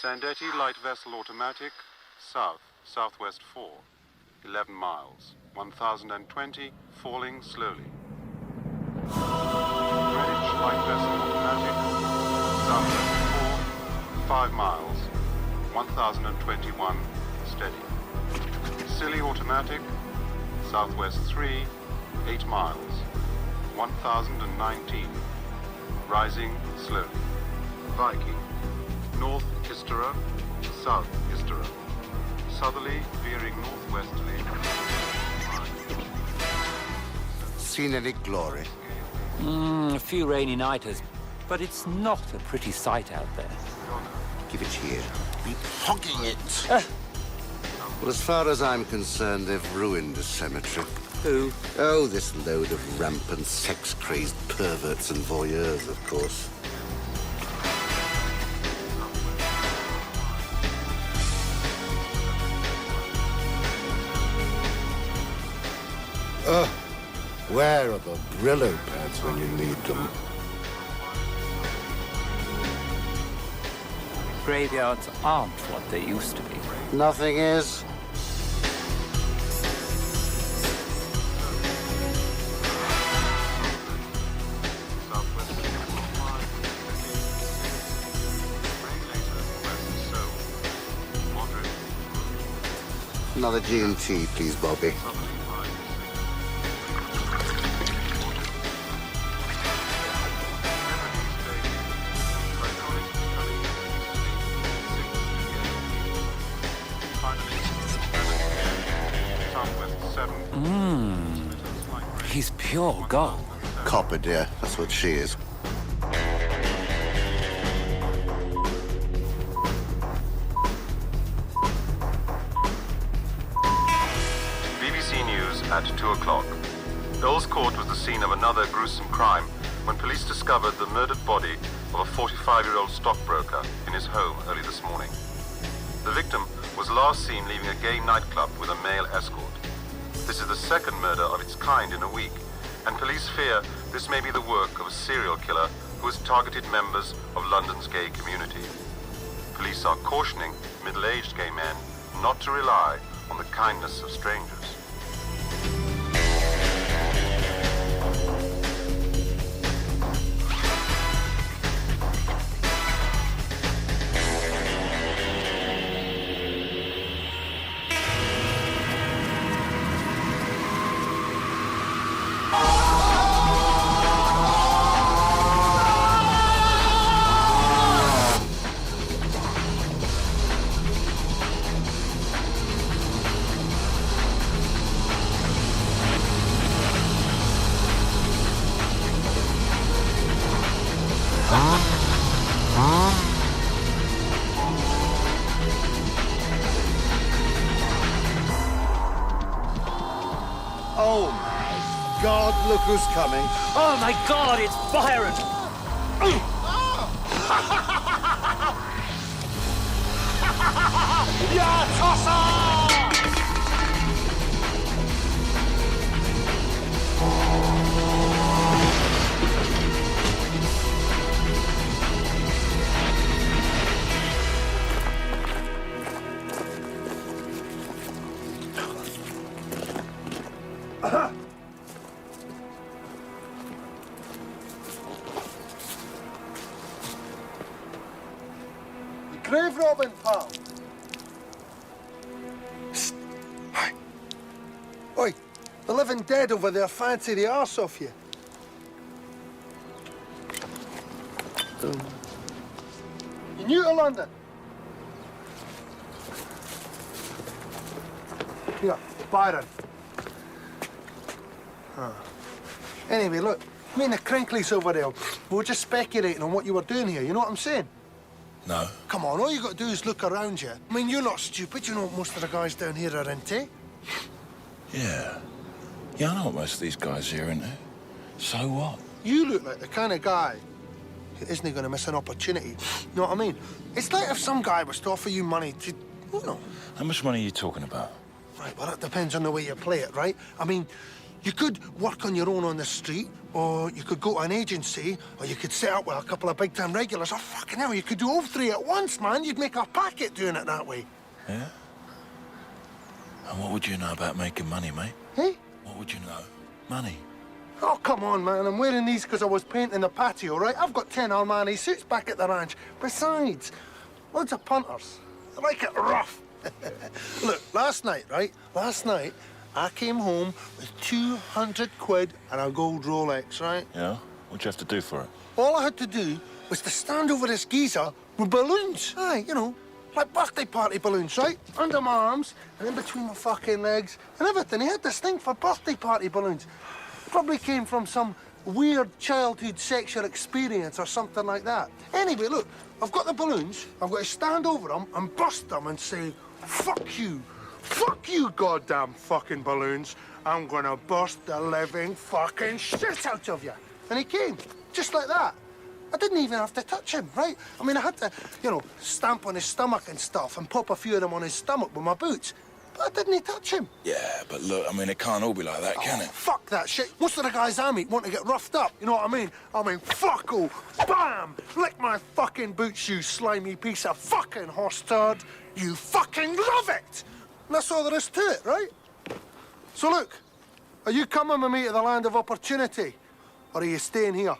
Sandetti light vessel automatic, south, southwest 4, 11 miles, 1020, falling slowly. Greenwich light vessel automatic, southwest 4, 5 miles, 1021, steady. Scilly automatic, southwest 3, 8 miles, 1019, rising slowly. Viking, north Istera, south Istera, southerly veering northwesterly. Seen any glory? A few rainy nighters, but it's not a pretty sight out there. Give it here. Be hogging it. Well, as far as I'm concerned, they've ruined the cemetery. Who? Oh, this load of rampant, sex-crazed perverts and voyeurs, of course. Where are the Brillo pads when you need them? Graveyards aren't what they used to be. Nothing is. Another G&T, please, Bobby. He's pure gold. Copper, dear. That's what she is. BBC News at 2 o'clock. Earl's Court was the scene of another gruesome crime when police discovered the murdered body of a 45-year-old stockbroker in his home early this morning. The victim was last seen leaving a gay nightclub with a male escort. This is the second murder of its kind in a week, and police fear this may be the work of a serial killer who has targeted members of London's gay community. Police are cautioning middle-aged gay men not to rely on the kindness of strangers. Oh, my God, look who's coming. Oh my God, it's Byron! Yeah, toss grave robbing, pal. Psst. Hi. Oi, the living dead over there fancy the arse off you. You new to London? Yeah, Byron. Anyway, look, me and the Crinkleys over there, we were just speculating on what you were doing here, you know what I'm saying? No. Come on, all you got to do is look around you. I mean, you're not stupid. You know what most of the guys down here are into. Yeah. Yeah, I know what most of these guys are into. So what? You look like the kind of guy who isn't going to miss an opportunity. You know what I mean? It's like if some guy was to offer you money to, you know... How much money are you talking about? Right, well, that depends on the way you play it, right? I mean, You could work on your own on the street, or you could go to an agency, or you could set up with a couple of big-time regulars. Oh, fucking hell, you could do all three at once, man. You'd make a packet doing it that way. Yeah? And what would you know about making money, mate? Hey? What would you know? Money. Oh, come on, man. I'm wearing these because I was painting the patio, right? I've got 10 Armani suits back at the ranch. Besides, loads of punters. I like it rough. Look, last night, right? Last night, I came home with 200 quid and a gold Rolex, right? Yeah? What'd you have to do for it? All I had to do was to stand over this geezer with balloons. Aye, you know, like birthday party balloons, right? Under my arms and in between my fucking legs and everything. He had this thing for birthday party balloons. Probably came from some weird childhood sexual experience or something like that. Anyway, look, I've got the balloons. I've got to stand over them and bust them and say, fuck you. Fuck you, goddamn fucking balloons. I'm gonna burst the living fucking shit out of you. And he came, just like that. I didn't even have to touch him, right? I mean, I had to, you know, stamp on his stomach and stuff and pop a few of them on his stomach with my boots. But I didn't touch him. Yeah, but look, I mean, it can't all be like that, can it? Fuck that shit. Most of the guys I meet want to get roughed up, you know what I mean? I mean, fuck all. Bam! Lick my fucking boots, you slimy piece of fucking horse turd. You fucking love it! And that's all there is to it, right? So look, are you coming with me to the land of opportunity? Or are you staying here?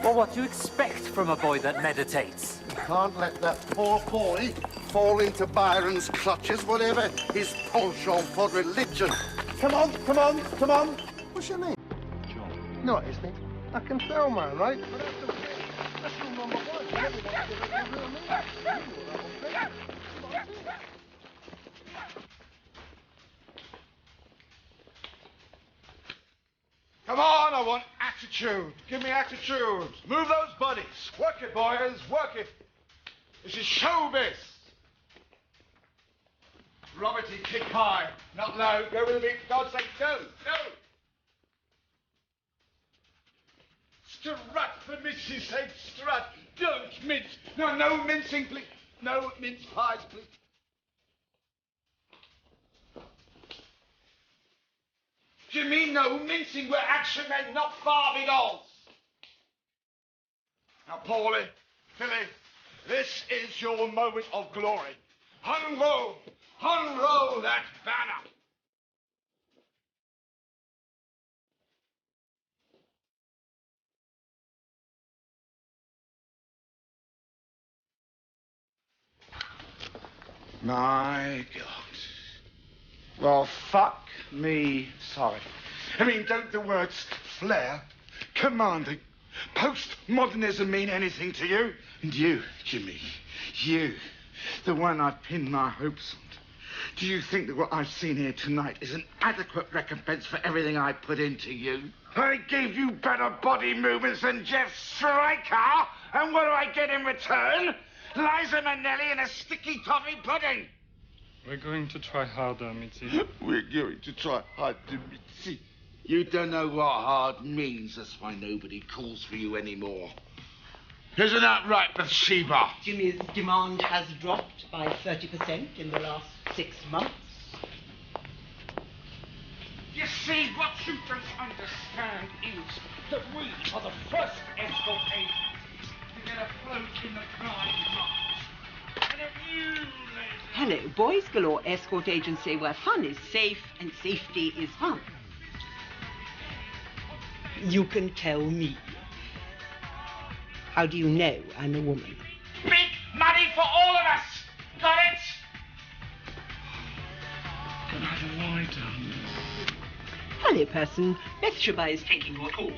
Well, what do you expect from a boy that meditates? You can't let that poor boy fall into Byron's clutches, whatever his penchant for religion. Come on, come on, come on. What's your name? John. No, it isn't. I can tell, man, right? But that's okay. That's rule number one. Everybody gives us their real name. You know that, okay? Come on, I want attitude. Give me attitude. Move those bodies. Work it, boys. Work it. This is showbiz. Roberty, kick high. Not low. Go with the beat. For God's sake, go. Go. Strut, for Mrs. sake, strut. Don't mince. No, no mincing, please. No mince pies, please. Do you mean no mincing? We're action men, not Barbie dolls. Now, Paulie, Philly, this is your moment of glory. Unroll that banner. My God. Well, fuck me sorry. I mean, don't the words flair, commanding, postmodernism mean anything to you? And you, Jimmy, you, the one I've pinned my hopes on. Do you think that what I've seen here tonight is an adequate recompense for everything I put into you? I gave you better body movements than Jeff Stryker, and what do I get in return? Liza Minnelli and a sticky toffee pudding. We're going to try harder, Mitzi. We're going to try hard to Mitzi. You don't know what hard means. That's why nobody calls for you anymore. Isn't that right, Bathsheba? Jimmy's demand has dropped by 30% in the last 6 months. You see, what you don't understand is that we are the first escort agency to get afloat in the Pride March. And if you, ladies... Hello, Boys Galore escort agency where fun is safe and safety is fun. You can tell me. How do you know I'm a woman? Big money for all of us! Got it? But how do I do? Funny person, Bathsheba is taking your call.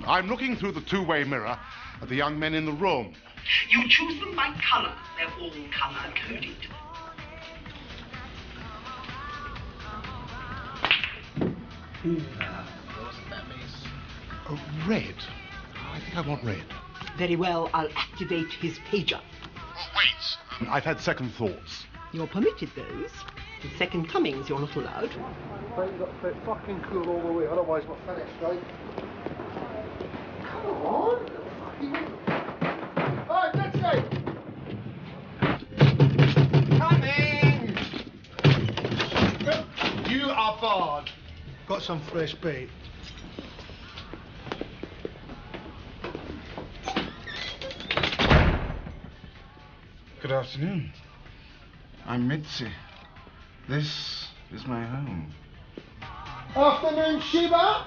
I'm looking through the two-way mirror at the young men in the room. You choose them by colour. They're all colour-coded. Red. I think I want red. Very well, I'll activate his pager. Wait. I've had second thoughts. You're permitted those. In second comings, you're not allowed. Right, you've got to play fucking cool all the way, otherwise we're finished, right? Come on! board. Got some fresh bait. Good afternoon. I'm Mitzi. This is my home. Afternoon, Sheba.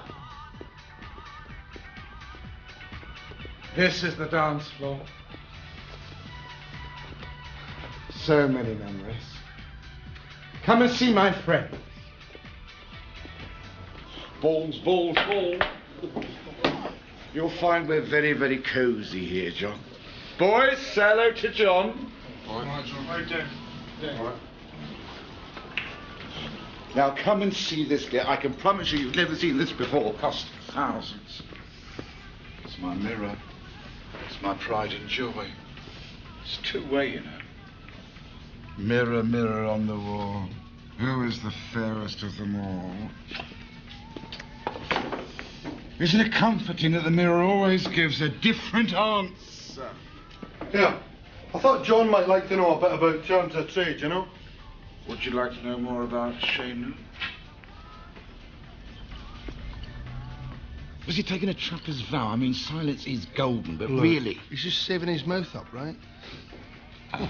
This is the dance floor. So many memories. Come and see my friends. Balls, balls, balls. You'll find we're very, very cosy here, John. Boys, say hello to John. Now come and see this gear. I can promise you you've never seen this before. Cost thousands. It's my mirror. It's my pride and joy. It's two-way, you know. Mirror, mirror on the wall, who is the fairest of them all? Isn't it comforting that the mirror always gives a different answer? Yeah, I thought John might like to know a bit about terms of trade, you know? Would you like to know more about Shane? Was he taking a trapper's vow? I mean, silence is golden, but Look, really... He's just saving his mouth up, right? Oh.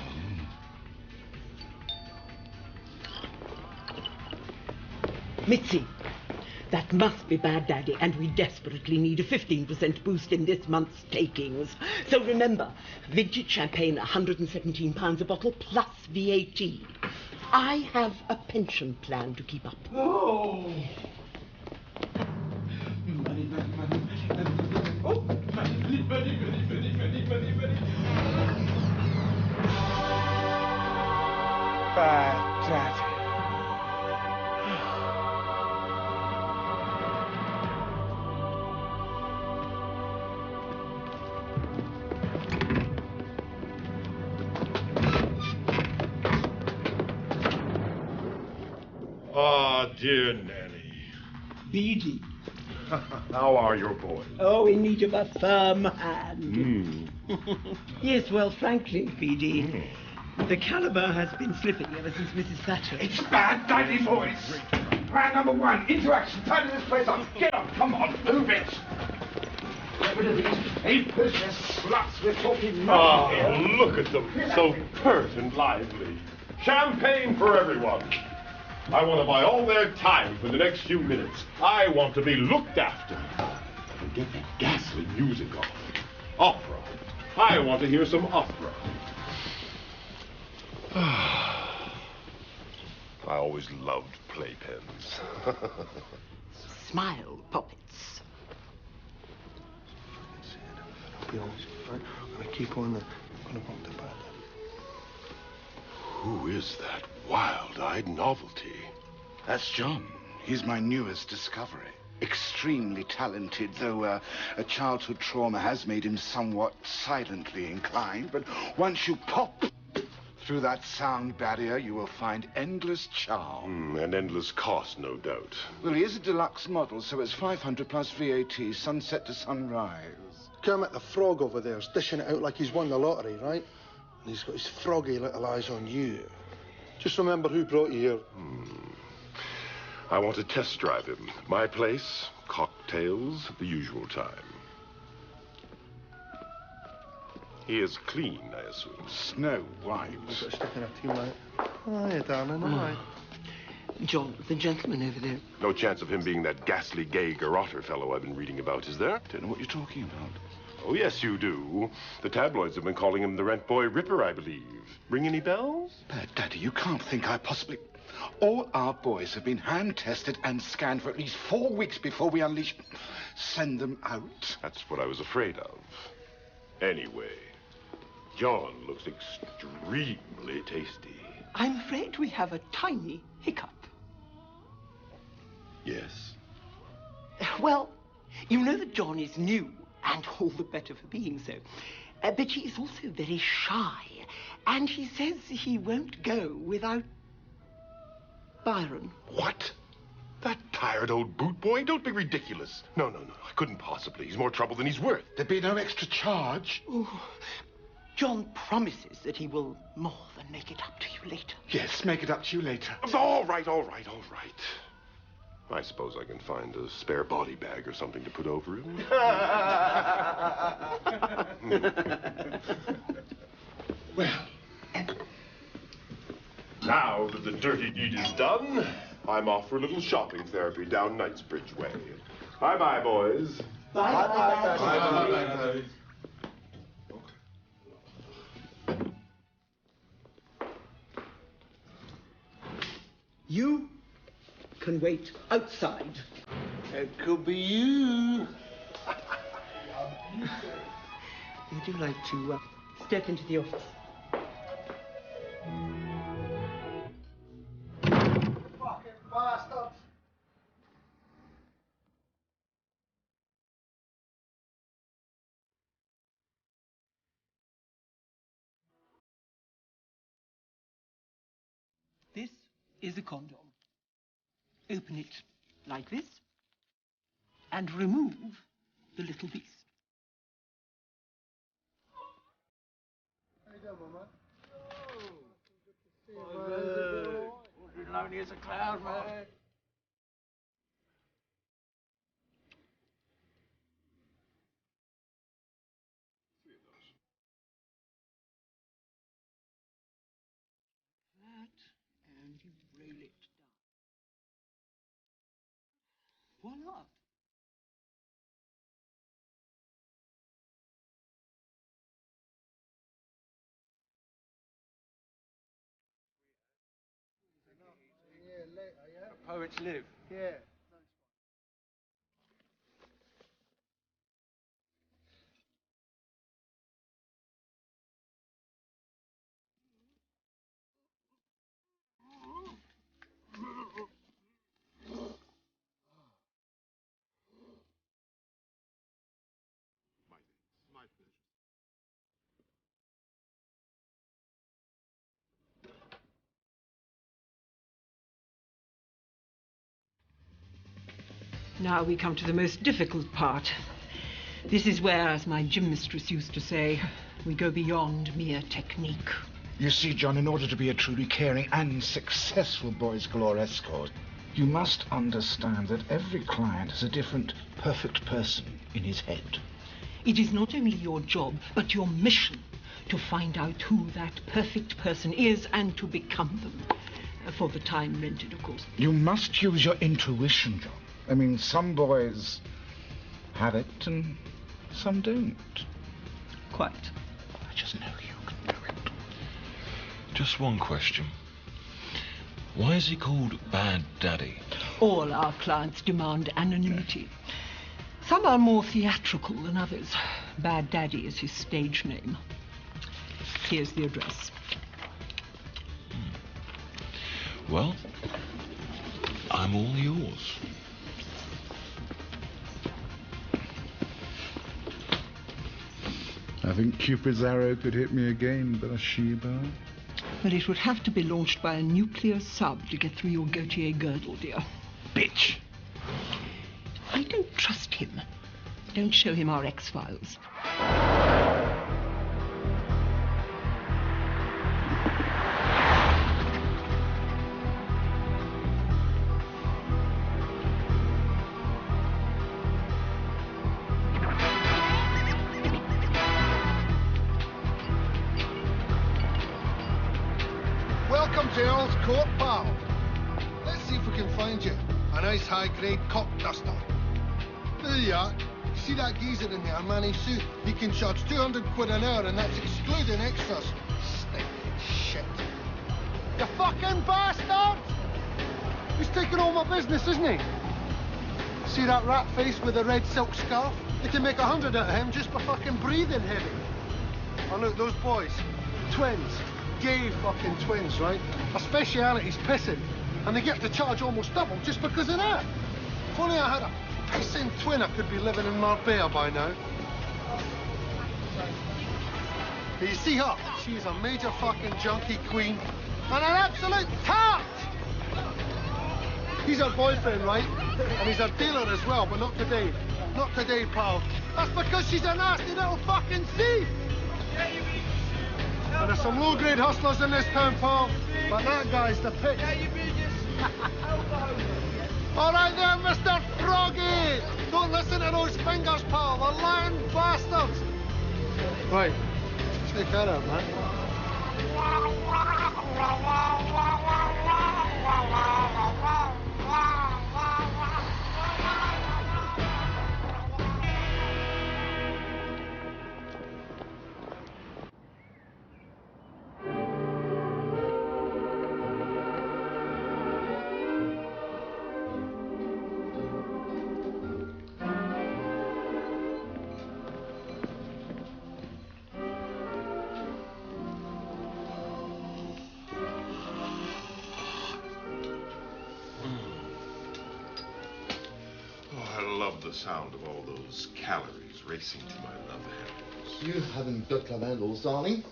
Mitzi, that must be bad, Daddy, and we desperately need a 15% boost in this month's takings. So remember, vintage champagne, £117 a bottle, plus VAT. I have a pension plan to keep up. Oh! Money, money, money, money, money, money. Oh, money, money, money, money, money, money, money, money. Bad Daddy. Ah, dear Nanny. Beady. How are your boys? Oh, in need of a firm hand. Yes, well, frankly, Beady, the caliber has been slipping ever since Mrs. Thatcher. It's bad Daddy voice. Plan number one, into action. Tidy this place up. Get up, come on, move it. Get rid of these papers, they're sluts. We're talking money here. Oh, look at them. So pert and lively. Champagne for everyone. I want to buy all their time for the next few minutes. I want to be looked after. And get that ghastly music off. Opera. I want to hear some opera. I always loved playpens. Smile, puppets. I'm gonna keep on the... I'm gonna bump the bad. Who is that wild-eyed novelty? That's John. He's my newest discovery. Extremely talented, though a childhood trauma has made him somewhat silently inclined. But once you pop through that sound barrier, you will find endless charm. And endless cost, no doubt. Well, he is a deluxe model, so it's 500 plus VAT, sunset to sunrise. Kermit the Frog over there is dishing it out like he's won the lottery, right? And he's got his froggy little eyes on you. Just remember who brought you here. I want to test drive him. My place, cocktails, the usual time. He is clean, I assume. Snow White. I've got a stick in a tea, mate. Hiya, darling, all right. John, the gentleman over there. No chance of him being that ghastly gay garroter fellow I've been reading about, is there? Don't know what you're talking about. Oh, yes, you do. The tabloids have been calling him the Rent Boy Ripper, I believe. Ring any bells? Bad Daddy, you can't think I possibly... All our boys have been hand-tested and scanned for at least 4 weeks before we unleash... Send them out. That's what I was afraid of. Anyway, John looks extremely tasty. I'm afraid we have a tiny hiccup. Yes? Well, you know that John is new, and all the better for being so. But he is also very shy, and he says he won't go without Byron. What? That tired old boot boy? Don't be ridiculous. No. I couldn't possibly. He's more trouble than he's worth. There'd be no extra charge. Oh, John promises that he will more than make it up to you later. Yes, make it up to you later. All right. I suppose I can find a spare body bag or something to put over him. Well, now that the dirty deed is done, I'm off for a little shopping therapy down Knightsbridge way. Bye-bye, boys. Bye-bye. Bye-bye. You can wait outside. It could be you. Would you like to step into the office? Fucking bastards. This is a condom. Open it like this and remove the little piece. How you doing, my man? Lonely as a cloud, man. That, and you rail it down. Voila. Yeah, later, yeah? Poets live. Yeah. Now we come to the most difficult part. This is where, as my gym mistress used to say, we go beyond mere technique. You see, John, in order to be a truly caring and successful Boys Galore escort, you must understand that every client is a different, perfect person in his head. It is not only your job, but your mission to find out who that perfect person is and to become them. For the time rented, of course. You must use your intuition, John. I mean, some boys have it and some don't. Quite. I just know you can do it. Just one question. Why is he called Bad Daddy? All our clients demand anonymity. Some are more theatrical than others. Bad Daddy is his stage name. Here's the address. Well, I'm all yours. I think Cupid's arrow could hit me again, Bathsheba. Well, it would have to be launched by a nuclear sub to get through your Gautier girdle, dear. Bitch! I don't trust him. Don't show him our X-Files. Welcome to Earl's Court, pal. Let's see if we can find you a nice high-grade cock duster. There you are. See that geezer in there, man, suit? He can charge 200 quid an hour, and that's excluding extras. Stinking shit. You fucking bastard! He's taking all my business, isn't he? See that rat face with the red silk scarf? You can make 100 out of him just by fucking breathing heavy. Oh, look, those boys. Twins. Gay fucking twins, right? Their speciality's pissing, and they get to charge almost double just because of that. If only I had a pissing twin, I could be living in Marbella by now. But you see her? She's a major fucking junkie queen and an absolute tart! He's her boyfriend, right? And he's her dealer as well, but not today. Not today, pal. That's because she's a nasty little fucking thief! And there's some low-grade hustlers in this town, pal, but that guy's the pick. All right, there. listen to those fingers, pal. They're lying bastards. Right. Take that out, man. The sound of all those calories racing to my love handles. You haven't got love handles, darling.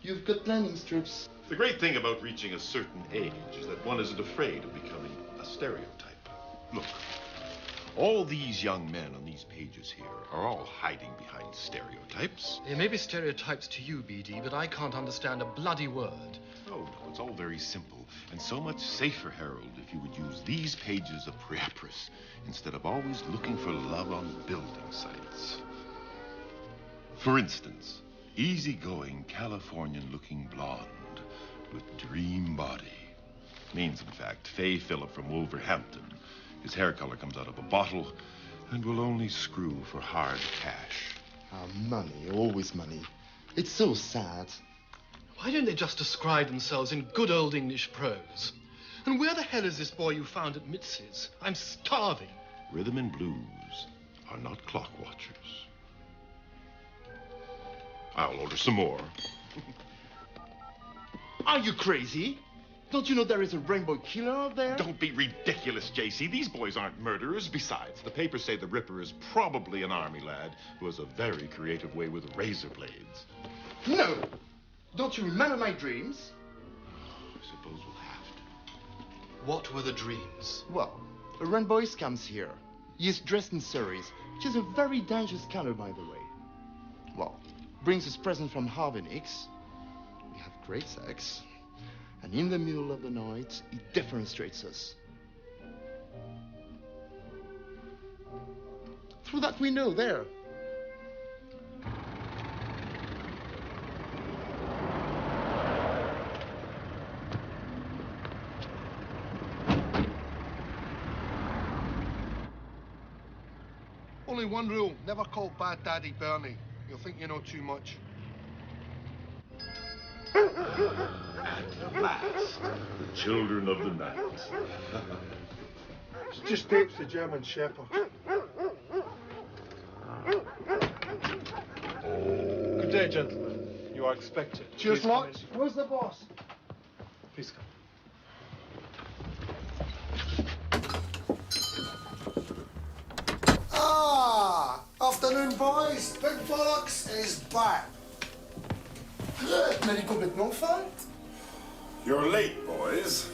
You've got landing strips. The great thing about reaching a certain age is that one isn't afraid of becoming a stereotype. Look, all these young men on these pages here are all hiding behind stereotypes. They may be stereotypes to you, BD, but I can't understand a bloody word. Oh, no, it's all very simple, and so much safer, Harold, if you would use these pages of Priapus instead of always looking for love on building sites. For instance, easygoing Californian-looking blonde with dream body means, in fact, Fay Phillip from Wolverhampton. His hair color comes out of a bottle and will only screw for hard cash. Money, always money. It's so sad. Why don't they just describe themselves in good old English prose? And where the hell is this boy you found at Mitzi's? I'm starving. Rhythm and blues are not clock watchers. I'll order some more. Are you crazy? Don't you know there is a rainbow killer out there? Don't be ridiculous, JC. These boys aren't murderers. Besides, the papers say the Ripper is probably an army lad who has a very creative way with razor blades. No! Don't you remember my dreams? I suppose we'll have to. What were the dreams? Well, a rainbow comes here. He is dressed in cerise, which is a very dangerous color, by the way. Well, brings us present from Harvenix. We have great sex. And in the middle of the night, he defenestrates us. Through that window there. Only one rule, never call Bad Daddy Bernie. You'll think you know too much. At last, the children of the night. It's just Dapes the German Shepherd. Good day, gentlemen. You are expected. Cheers, Please come lots. Where's the boss? Please come. Afternoon, boys. Big Bollocks is back. Merry go bit no fun. You're late, boys.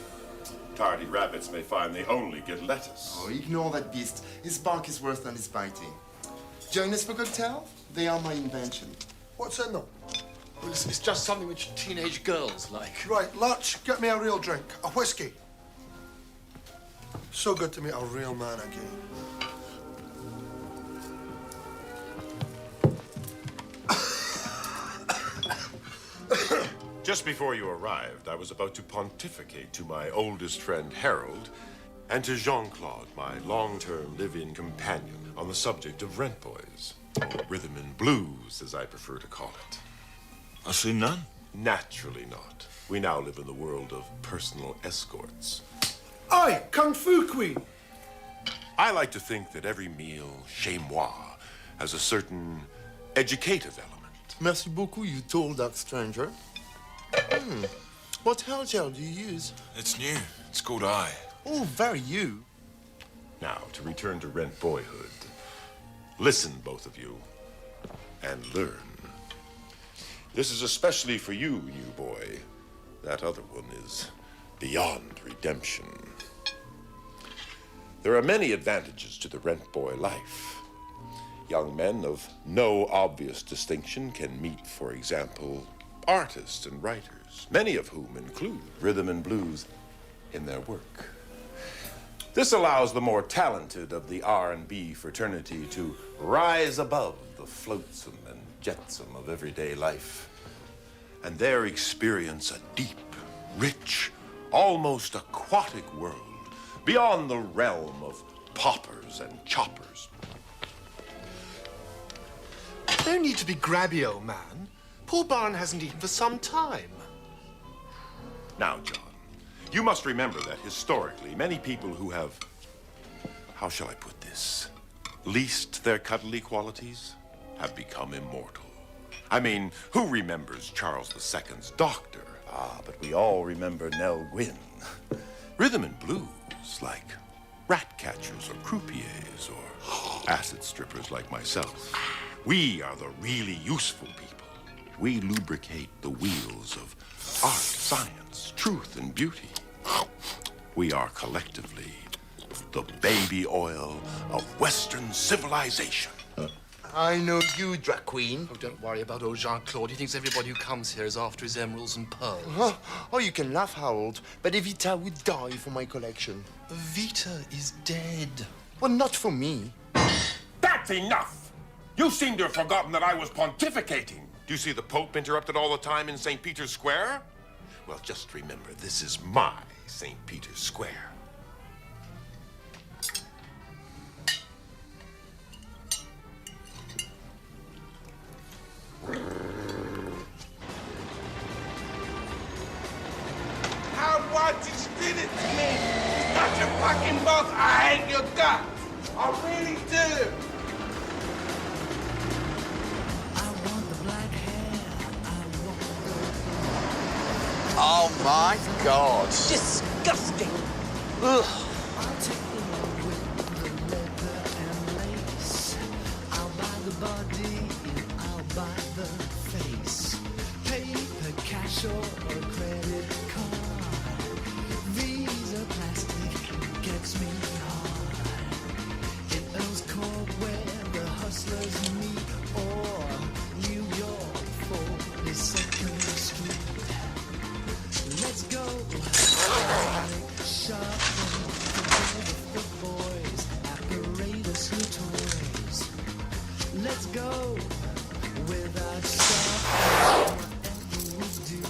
Tardy rabbits may find they only get lettuce. Oh, ignore that beast. His bark is worse than his biting. Join us for cocktail? They are my invention. What's in them? Well, it's just something which teenage girls like. Right, Lurch, get me a real drink. A whiskey. So good to meet a real man again. Just before you arrived, I was about to pontificate to my oldest friend, Harold, and to Jean-Claude, my long-term live-in companion, on the subject of rent boys, or rhythm and blues, as I prefer to call it. I see none. Naturally not. We now live in the world of personal escorts. Aye, Kung Fu Queen. I like to think that every meal, chez moi, has a certain educative element. Merci beaucoup, you tall dark stranger. What hair gel do you use? It's new. It's called I. Oh, very you. Now, to return to rent boyhood. Listen, both of you, and learn. This is especially for you, new boy. That other one is beyond redemption. There are many advantages to the rent boy life. Young men of no obvious distinction can meet, for example, artists and writers, many of whom include rhythm and blues in their work. This allows the more talented of the R&B fraternity to rise above the flotsam and jetsam of everyday life, and there experience a deep, rich, almost aquatic world beyond the realm of poppers and choppers. No need to be grabby, old man. Poor Byron hasn't eaten for some time. Now, John, you must remember that historically, many people who have, how shall I put this, leased their cuddly qualities have become immortal. I mean, who remembers Charles II's doctor? Ah, but we all remember Nell Gwynn. Rhythm and blues like rat catchers or croupiers or acid strippers like myself. We are the really useful people. We lubricate the wheels of art, science, truth, and beauty. We are collectively the baby oil of Western civilization. I know you, drag queen. Oh, don't worry about old Jean-Claude. He thinks everybody who comes here is after his emeralds and pearls. Oh, you can laugh, Harold, but Evita would die for my collection. Evita is dead. Well, not for me. That's enough! You seem to have forgotten that I was pontificating. Do you see the Pope interrupted all the time in St. Peter's Square? Well, just remember, this is my St. Peter's Square. How about you spit it to me? You got your fucking mouth. I hate your guts. I really do. Oh, my God. Disgusting. Ugh. I'll buy the body and I'll buy the face. Paper, cash, or a credit card. Visa plastic gets me hard. In Earl's Court where the hustlers meet, or New York 42nd Street. Let's go. Shopping for the boys, apparatus and toys. Let's go without stopping. Whatever we do,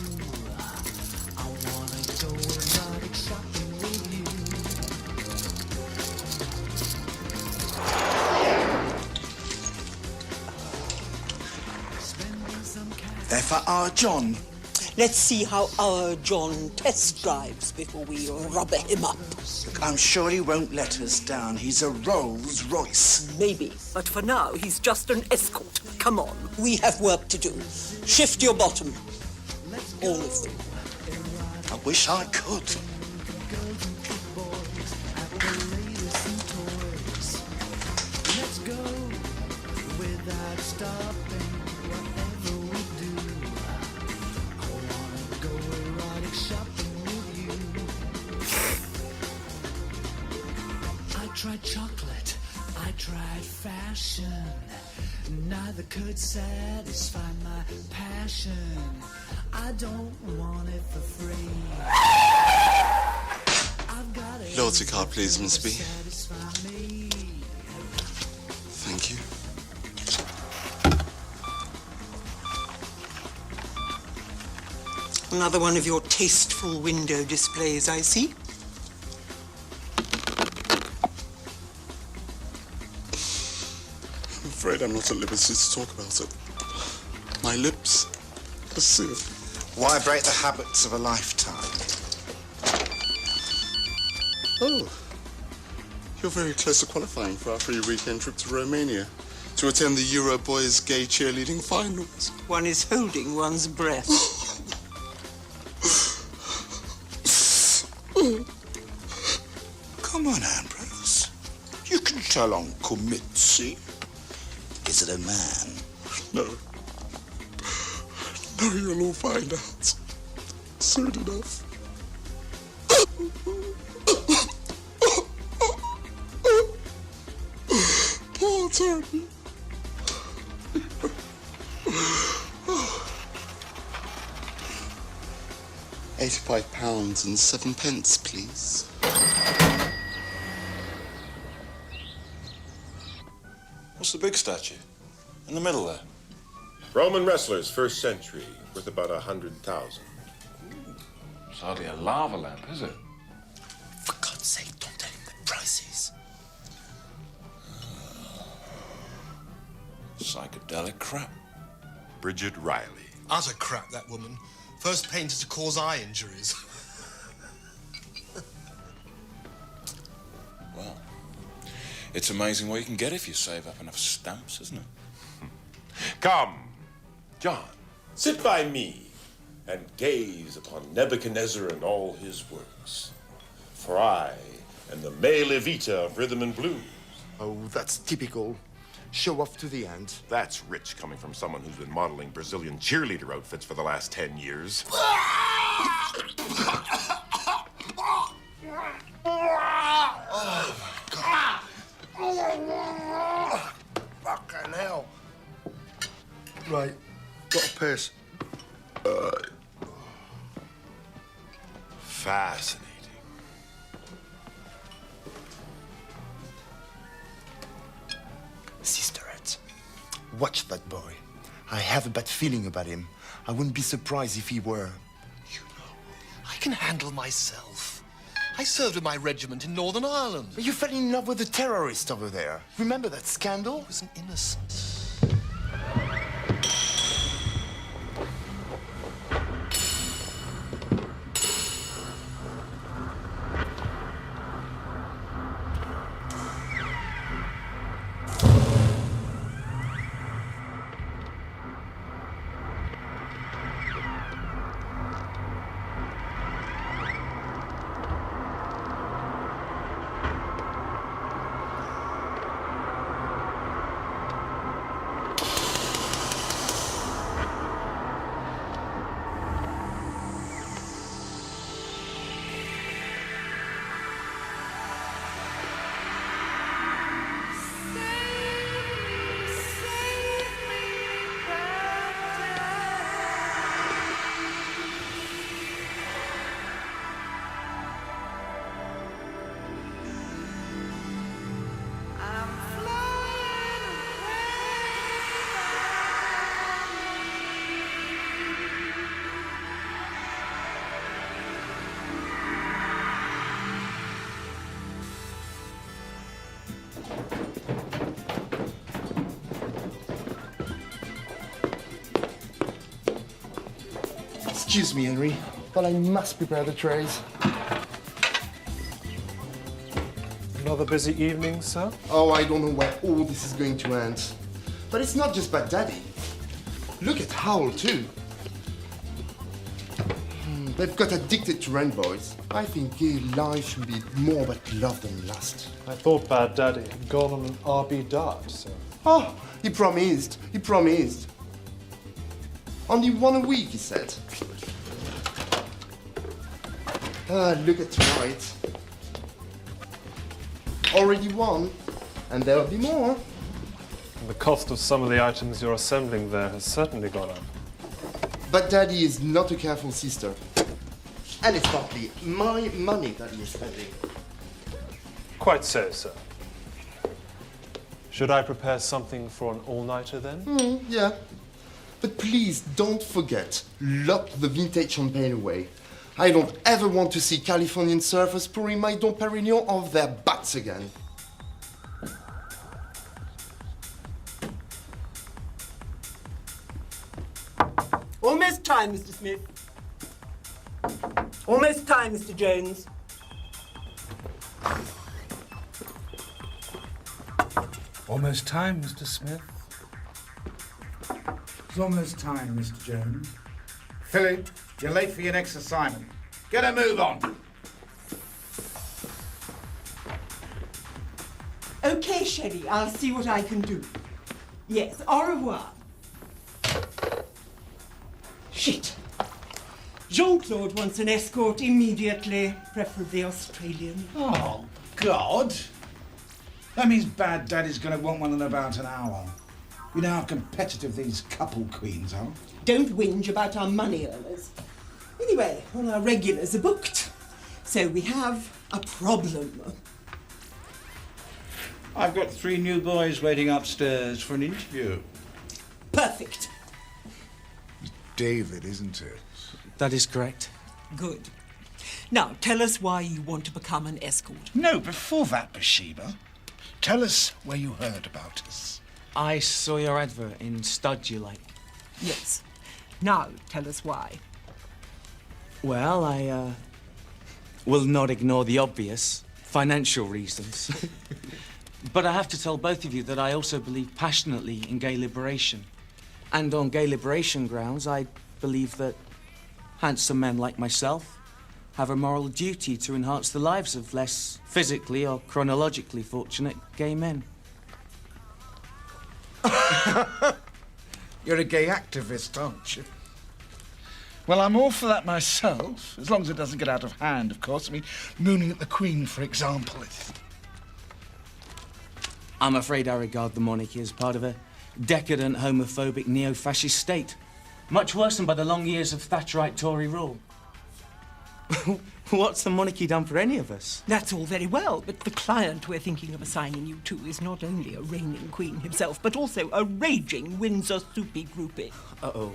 I wanna go erotic shopping with you. Spending some cash. They're for our John. Let's see how our John test drives before we rubber him up. I'm sure he won't let us down. He's a Rolls Royce. Maybe, but for now, he's just an escort. Come on, we have work to do. Shift your bottom. All of them. I wish I could. Let's go without stopping. Whatever we do, I wanna go erotic shopping with you. I tried chocolate, I tried fashion. Neither could satisfy my passion. I don't want it for free. I've got it. Loyalty card, please, Miss B. Satisfy me. Thank you. Another one of your tasteful window displays, I see. I'm afraid I'm not at liberty to talk about it. My lips are sealed. Why break the habits of a lifetime? Oh. You're very close to qualifying for our free weekend trip to Romania to attend the Euro Boys Gay Cheerleading Finals. One is holding one's breath. Come on, Ambrose. You can tell Uncle Mitzi. Is it a man? No. No, you'll all find out. Soon enough. Poor Tony. £85 and 7 pence, please. What's the big statue? In the middle there. Roman wrestlers, 1st century, worth about 100,000. It's hardly a lava lamp, is it? For God's sake, don't tell him the prices. Psychedelic crap. Bridget Riley. Utter crap, that woman. First painted to cause eye injuries. Well, it's amazing what you can get if you save up enough stamps, isn't it? Come, John, sit by me and gaze upon Nebuchadnezzar and all his works. For I am the Me Levita of rhythm and blues. Oh, that's typical. Show off to the end. That's rich coming from someone who's been modeling Brazilian cheerleader outfits for the last 10 years. Fucking hell. Right, got a piss. Fascinating. Sisterette, watch that boy. I have a bad feeling about him. I wouldn't be surprised if he were. I can handle myself. I served in my regiment in Northern Ireland. But you fell in love with a terrorist over there. Remember that scandal? I was an innocent. Excuse me, Henry, but I must prepare the trays. Another busy evening, sir? Oh, I don't know where all this is going to end. But it's not just Bad Daddy. Look at Howl, too. They've got addicted to rainbows. I think gay life should be more about love than lust. I thought Bad Daddy had gone on an RB dart, sir. Oh, he promised. He promised. Only one a week, he said. Ah, look at tonight. Already one, and there'll be more. And the cost of some of the items you're assembling there has certainly gone up. But Daddy is not a careful sister. And it's partly my money that he is spending. Quite so, sir. Should I prepare something for an all-nighter then? Yeah. But please don't forget, lock the vintage champagne away. I don't ever want to see Californian surfers pouring my Dom Perignon off their butts again. Almost time, Mr. Smith. Almost time, Mr. Jones. Almost time, Mr. Smith. It's almost time, Mr. Jones. Philly, you're late for your next assignment. Get a move on. Okay, Sherry, I'll see what I can do. Yes, au revoir. Shit. Jean-Claude wants an escort immediately, preferably Australian. Oh, God. That means Bad Daddy's going to want one in about an hour. You know how competitive these couple queens are. Don't whinge about our money earners. Anyway, all our regulars are booked. So we have a problem. I've got 3 new boys waiting upstairs for an interview. Perfect. David, isn't it? That is correct. Good. Now, tell us why you want to become an escort. No, before that, Bathsheba, tell us where you heard about us. I saw your advert in Stud You Like. Yes. Now, tell us why. Well, I will not ignore the obvious financial reasons. But I have to tell both of you that I also believe passionately in gay liberation. And on gay liberation grounds, I believe that handsome men like myself have a moral duty to enhance the lives of less physically or chronologically fortunate gay men. You're a gay activist, aren't you? Well, I'm all for that myself, as long as it doesn't get out of hand, of course. I mean, mooning at the Queen, for example. I'm afraid I regard the monarchy as part of a decadent, homophobic, neo-fascist state. Much worse than by the long years of Thatcherite Tory rule. What's the monarchy done for any of us? That's all very well, but the client we're thinking of assigning you to is not only a reigning queen himself, but also a raging Windsor soupy groupie. Uh-oh.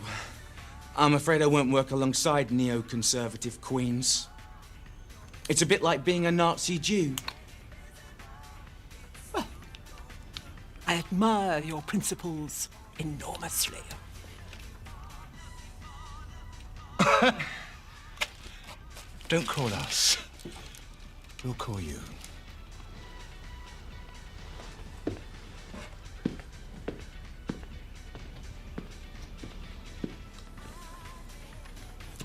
I'm afraid I won't work alongside neo-conservative queens. It's a bit like being a Nazi Jew. Well, I admire your principles enormously. Don't call us. We'll call you.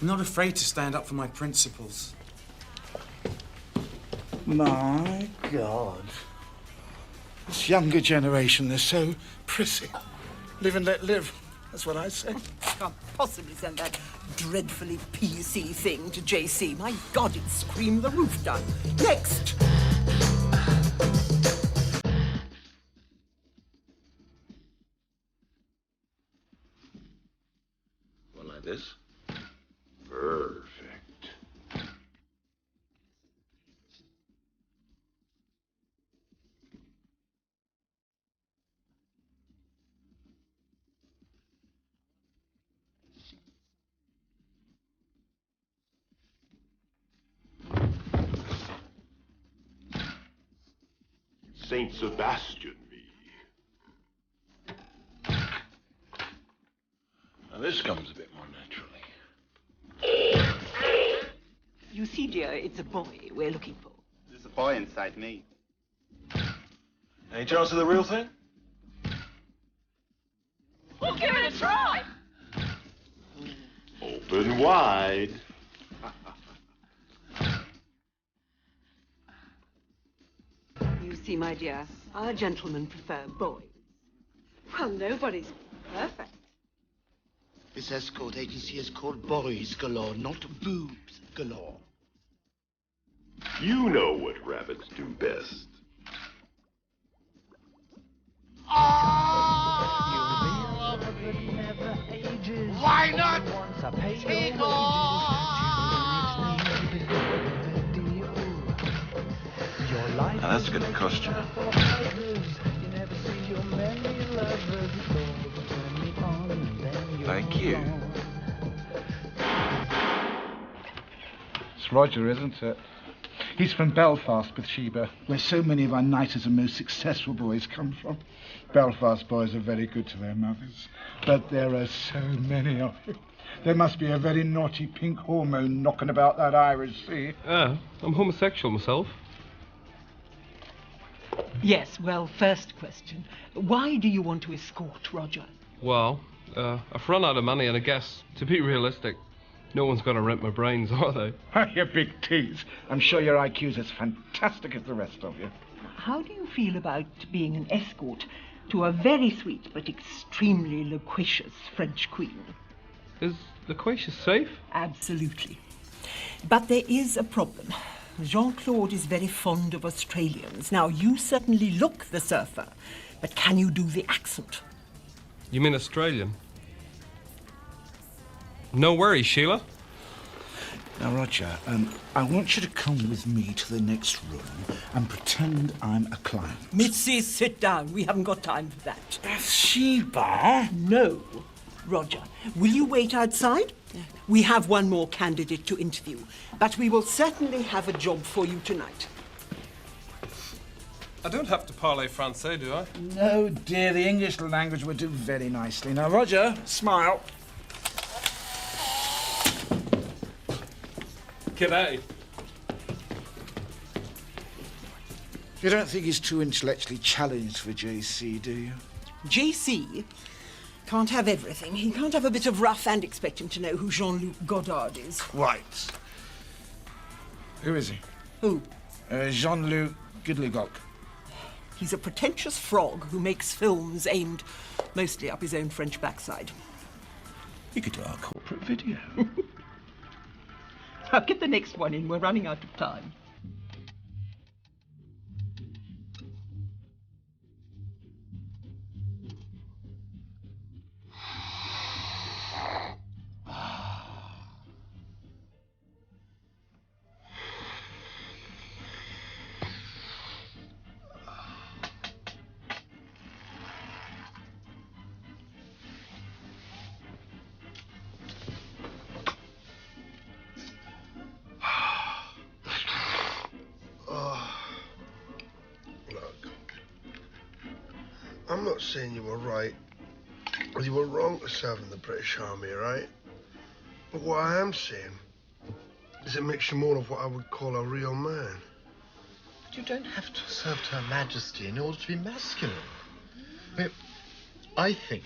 I'm not afraid to stand up for my principles. My God. This younger generation, they're so prissy. Live and let live. That's what I say. Can't possibly send that dreadfully PC thing to JC. My God, it screamed the roof down. Next! One like this. Perfect. Saint Sebastian me. Now this comes a bit more naturally. You see, dear, it's a boy we're looking for. There's a boy inside me. Any chance of the real thing? We'll give it a try. Open wide. You see, my dear, our gentlemen prefer boys. Well, nobody's perfect. This escort agency is called Boys Galore, not Boobs Galore. You know what rabbits do best. Why not? Take Now that's gonna cost you. Thank you. It's Roger, isn't it? He's from Belfast, Bathsheba, where so many of our nicest and most successful boys come from. Belfast boys are very good to their mothers, but there are so many of you. There must be a very naughty pink hormone knocking about that Irish sea. I'm homosexual myself. Yes, well, first question. Why do you want to escort Roger? Well, I've run out of money, and I guess, to be realistic, no one's going to rent my brains, are they? You big tease. I'm sure your IQ's as fantastic as the rest of you. How do you feel about being an escort to a very sweet but extremely loquacious French queen? Is loquacious safe? Absolutely. But there is a problem. Jean-Claude is very fond of Australians. Now, you certainly look the surfer, but can you do the accent? You mean Australian? No worries, Sheila. Now, Roger, I want you to come with me to the next room and pretend I'm a client. Mitzi, sit down. We haven't got time for that. Bathsheba? No. Roger, will you wait outside? We have one more candidate to interview, but we will certainly have a job for you tonight. I don't have to parler français, do I? No, dear, the English language would do very nicely. Now, Roger, smile. G'day. You don't think he's too intellectually challenged for JC, do you? JC can't have everything. He can't have a bit of rough and expect him to know who Jean-Luc Godard is. Quite. Who is he? Who? Jean-Luc Gidleygock. He's a pretentious frog who makes films aimed mostly up his own French backside. You could do our corporate video. I'll get the next one in. We're running out of time. I'm not saying you were right, or you were wrong to serve in the British Army, right? But what I am saying is it makes you more of what I would call a real man. But you don't have to serve to Her Majesty in order to be masculine. I mean, I think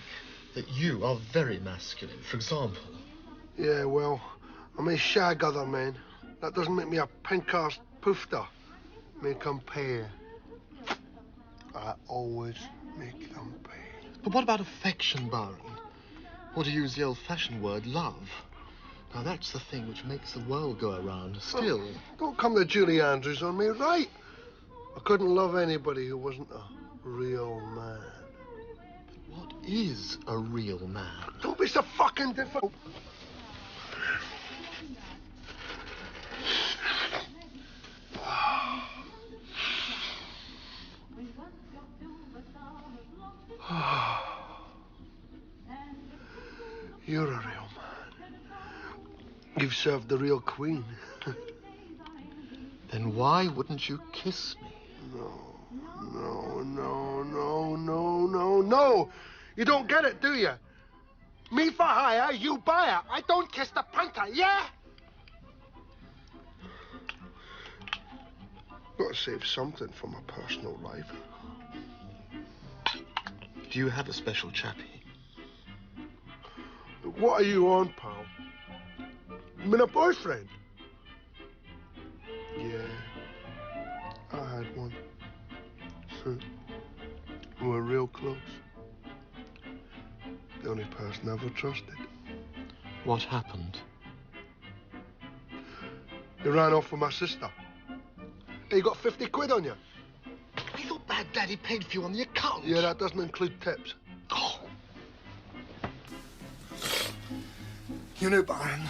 that you are very masculine, for example. Yeah, well, I may shag other men. That doesn't make me a pink-arsed poofter. May compare. I always make them pay. But what about affection, Byron? Or to use the old-fashioned word, love? Now, that's the thing which makes the world go around, still. Oh, don't come to Julie Andrews on me, right? I couldn't love anybody who wasn't a real man. But what is a real man? Don't be so fucking difficult. You're a real man. You've served the real queen. Then why wouldn't you kiss me? No. You don't get it, do you? Me for hire, you buyer. I don't kiss the punter, yeah? Gotta save something for my personal life. Do you have a special chappie? What are you on, pal? You mean a boyfriend? Yeah, I had one. We were real close. The only person I ever trusted. What happened? He ran off with my sister. Hey, you got 50 quid on you? I thought Bad Daddy paid for you on the account. Yeah, that doesn't include tips. Oh. You know, Byron,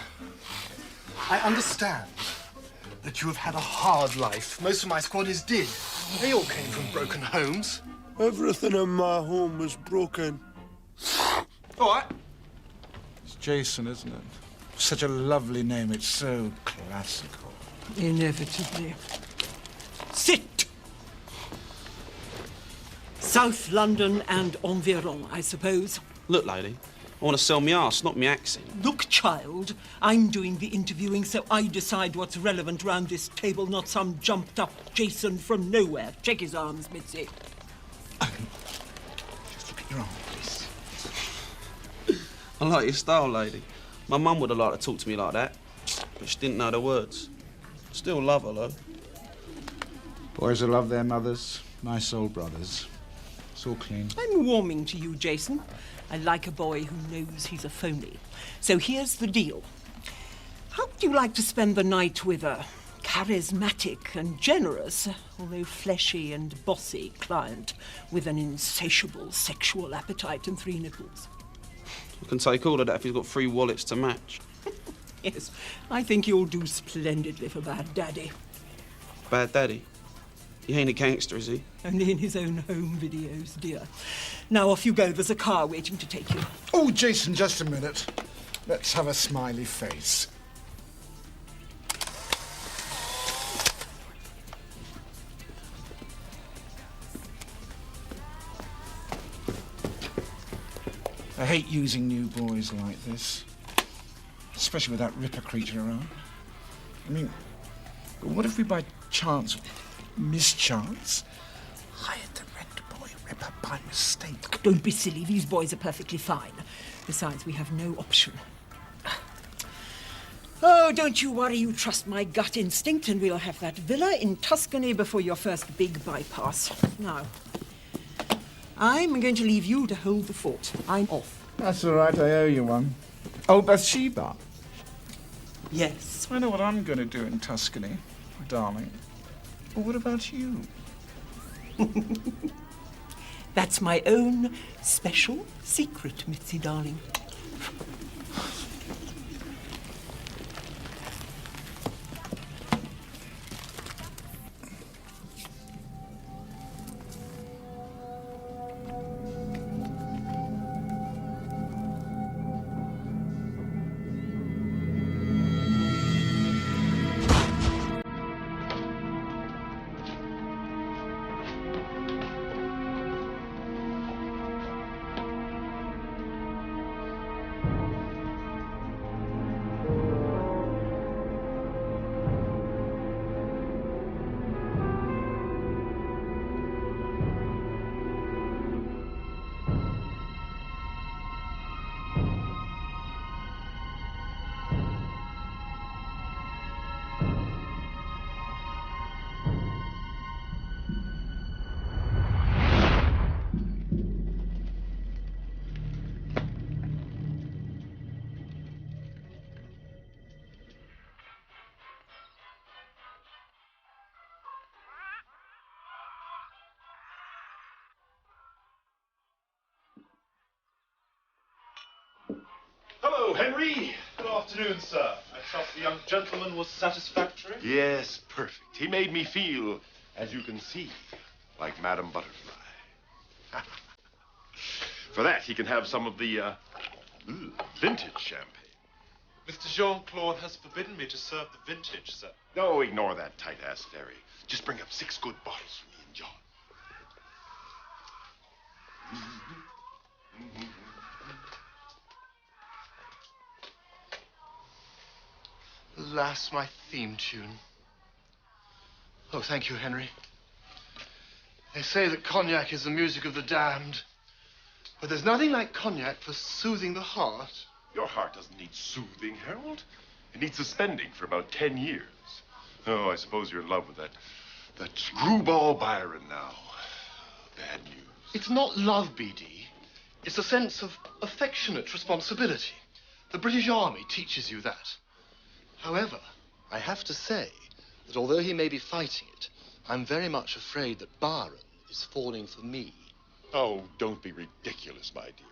I understand that you have had a hard life. Most of my squaddies did. They all came from broken homes. Everything in my home was broken. All right. It's Jason, isn't it? Such a lovely name. It's so classical. Inevitably. Sit! South London and environ, I suppose. Look, lady, I want to sell me arse, not me accent. Look, child, I'm doing the interviewing, so I decide what's relevant round this table, not some jumped-up Jason from nowhere. Check his arms, Mitzi. Just look at your arm, please. I like your style, lady. My mum would have liked to talk to me like that, but she didn't know the words. Still love her, though. Boys who love their mothers, nice old brothers. It's all clean. I'm warming to you, Jason. I like a boy who knows he's a phony. So here's the deal. How would you like to spend the night with a charismatic and generous, although fleshy and bossy client with an insatiable sexual appetite and 3 nipples? I can take all of that if he's got 3 wallets to match. Yes, I think you'll do splendidly for Bad Daddy. Bad Daddy? He ain't a gangster, is he? Only in his own home videos, dear. Now off you go. There's a car waiting to take you. Oh, Jason, just a minute. Let's have a smiley face. I hate using new boys like this. Especially with that Ripper creature around. I mean, what if we by chance, mischance, hired the rent boy Ripper by mistake? Don't be silly. These boys are perfectly fine. Besides, we have no option. Oh, don't you worry. You trust my gut instinct and we'll have that villa in Tuscany before your first big bypass. Now, I'm going to leave you to hold the fort. I'm off. That's all right. I owe you one. Oh, Bathsheba. Yes. I know what I'm going to do in Tuscany, darling. But what about you? That's my own special secret, Mitzi, darling. Hello, Henry. Good afternoon, sir. I trust the young gentleman was satisfactory? Yes, perfect. He made me feel, as you can see, like Madame Butterfly. For that, he can have some of the vintage champagne. Mr. Jean-Claude has forbidden me to serve the vintage, sir. No, ignore that tight-ass fairy. Just bring up 6 good bottles for me and John. Alas, my theme tune. Oh, thank you, Henry. They say that cognac is the music of the damned, but there's nothing like cognac for soothing the heart. Your heart doesn't need soothing, Harold. It needs suspending for about 10 years. Oh, I suppose you're in love with that screwball Byron now. Bad news. It's not love, BD. It's a sense of affectionate responsibility. The British Army teaches you that. However, I have to say that although he may be fighting it, I'm very much afraid that Byron is falling for me. Oh, don't be ridiculous, my dear.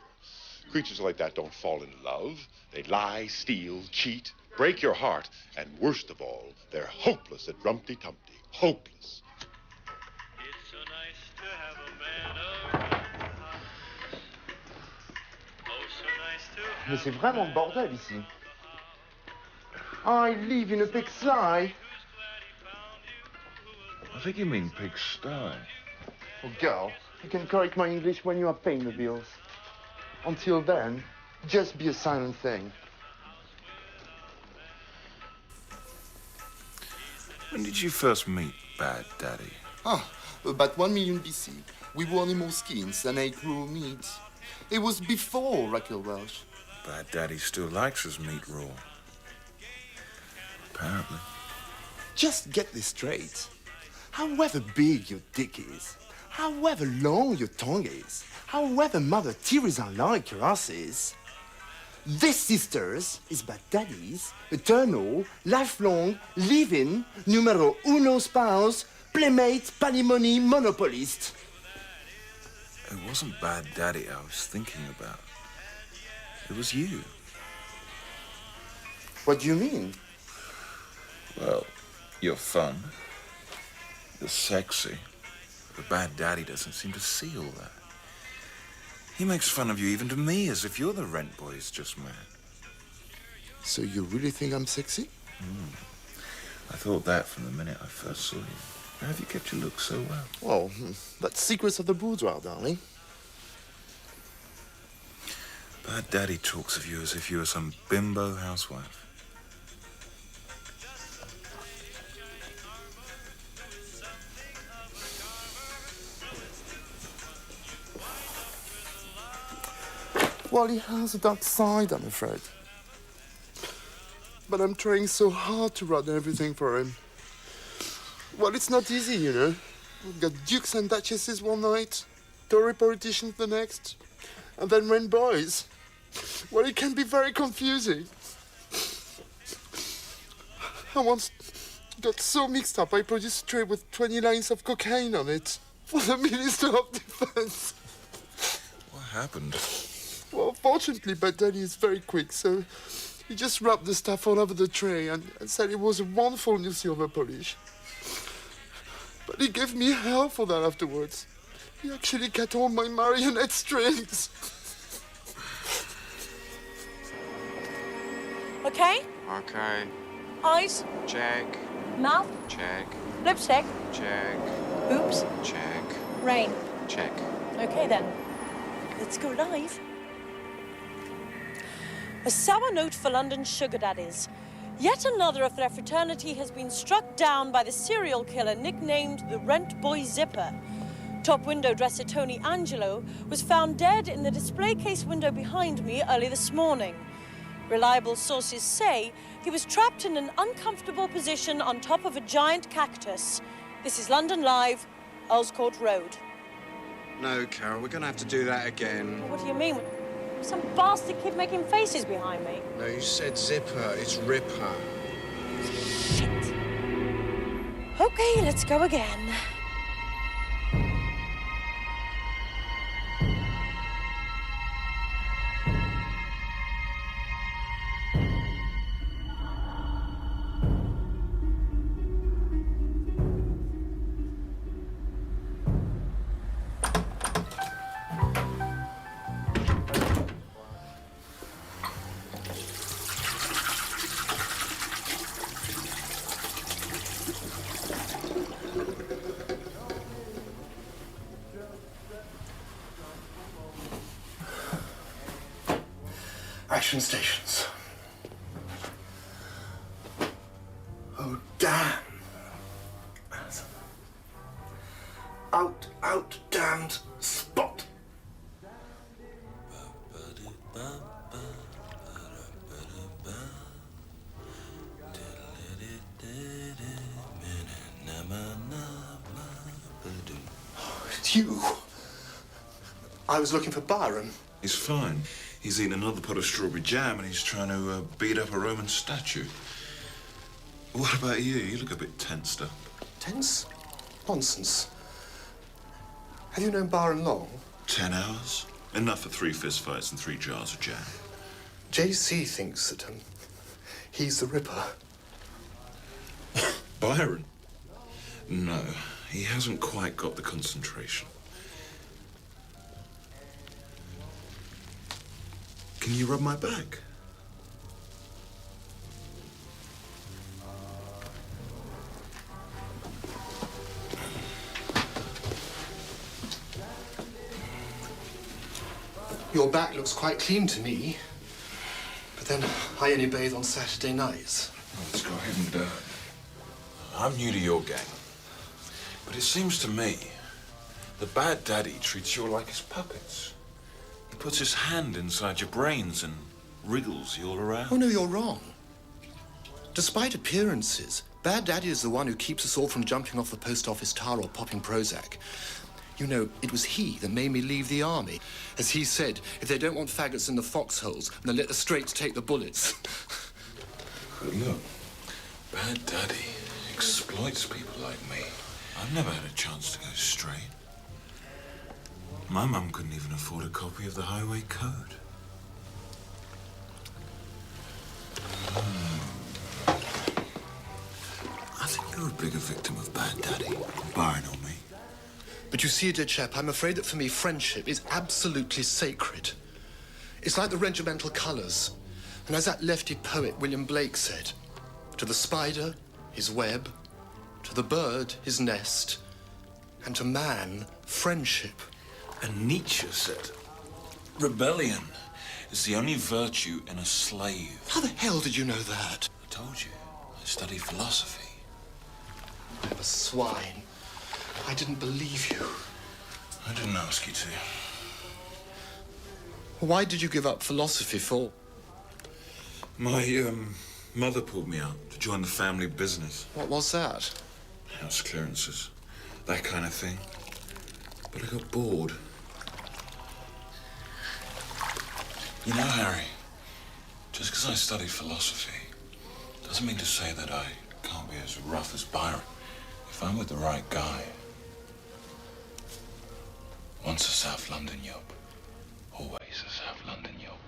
Creatures like that don't fall in love. They lie, steal, cheat, break your heart, and worst of all, they're hopeless at Rumpty-Tumpty. Hopeless. It's so nice to have a man around. Oh, so nice to Mais c'est vraiment le bordel ici. I live in a pigsty. I think you mean pigsty. Oh, girl, you can correct my English when you are paying the bills. Until then, just be a silent thing. When did you first meet Bad Daddy? Ah, about 1 million BC. We wore animal skins and ate raw meat. It was before Raquel Welsh. Bad Daddy still likes his meat raw. Apparently. Just get this straight. However big your dick is, however long your tongue is, however Mother Teresa-like your ass is, this, sisters, is Bad Daddy's eternal, lifelong, living, numero uno spouse, playmate, palimony, monopolist. It wasn't Bad Daddy I was thinking about. It was you. What do you mean? Well, you're fun. You're sexy. But Bad Daddy doesn't seem to see all that. He makes fun of you even to me, as if you're the rent boy he's just met. So you really think I'm sexy? I thought that from the minute I first saw you. How have you kept your look so well? Well, that's secrets of the boudoir, darling. Bad Daddy talks of you as if you were some bimbo housewife. Well, he has a dark side, I'm afraid. But I'm trying so hard to run everything for him. Well, it's not easy, you know. We've got dukes and duchesses one night, Tory politicians the next, and then rent boys. Well, it can be very confusing. I once got so mixed up, I produced a tray with 20 lines of cocaine on it for the Minister of Defense. What happened? Well, fortunately, Bad Daddy is very quick, so he just rubbed the stuff all over the tray and said it was a wonderful new silver polish. But he gave me hell for that afterwards. He actually cut all my marionette strings. Okay? Okay. Eyes? Check. Mouth? Check. Lipstick? Check. Boobs? Check. Rain? Check. Okay then. Let's go live. A sour note for London sugar daddies. Yet another of their fraternity has been struck down by the serial killer nicknamed the Rent Boy Zipper. Top window dresser Tony Angelo was found dead in the display case window behind me early this morning. Reliable sources say he was trapped in an uncomfortable position on top of a giant cactus. This is London Live, Earls Court Road. No, Carol, we're going to have to do that again. What do you mean? Some bastard kid making faces behind me. No, you said zipper. It's ripper. Shit. Okay, let's go again. Action stations. Oh, damn. Out, damned spot. It's you. I was looking for Byron. He's fine. He's eating another pot of strawberry jam and he's trying to beat up a Roman statue. What about you? You look a bit tensed up. Tense? Nonsense. Have you known Byron long? 10 hours? Enough for 3 fistfights and 3 jars of jam. JC thinks that he's the Ripper. Byron? No, he hasn't quite got the concentration. Can you rub my back? Your back looks quite clean to me. But then I only bathe on Saturday nights. Let's go ahead and I'm new to your gang. But it seems to me the Bad Daddy treats you all like his puppets. He puts his hand inside your brains and wriggles you all around. Oh, no, you're wrong. Despite appearances, Bad Daddy is the one who keeps us all from jumping off the post office tower or popping Prozac. You know, it was he that made me leave the army. As he said, if they don't want faggots in the foxholes, then let the straights take the bullets. But look, Bad Daddy exploits people like me. I've never had a chance to go straight. My mum couldn't even afford a copy of the Highway Code. You're a bigger victim of bad daddy, Byron or me. But you see, dear chap, I'm afraid that for me, friendship is absolutely sacred. It's like the regimental colours. And as that lefty poet William Blake said, to the spider, his web, to the bird, his nest, and to man, friendship. And Nietzsche said, rebellion is the only virtue in a slave. How the hell did you know that? I told you, I studied philosophy. I'm a swine. I didn't believe you. I didn't ask you to. Why did you give up philosophy for? My, mother pulled me out to join the family business. What was that? House clearances, that kind of thing. But I got bored. You know, Harry, just because I studied philosophy doesn't mean to say that I can't be as rough as Byron if I'm with the right guy. Once a South London yop, always a South London yop.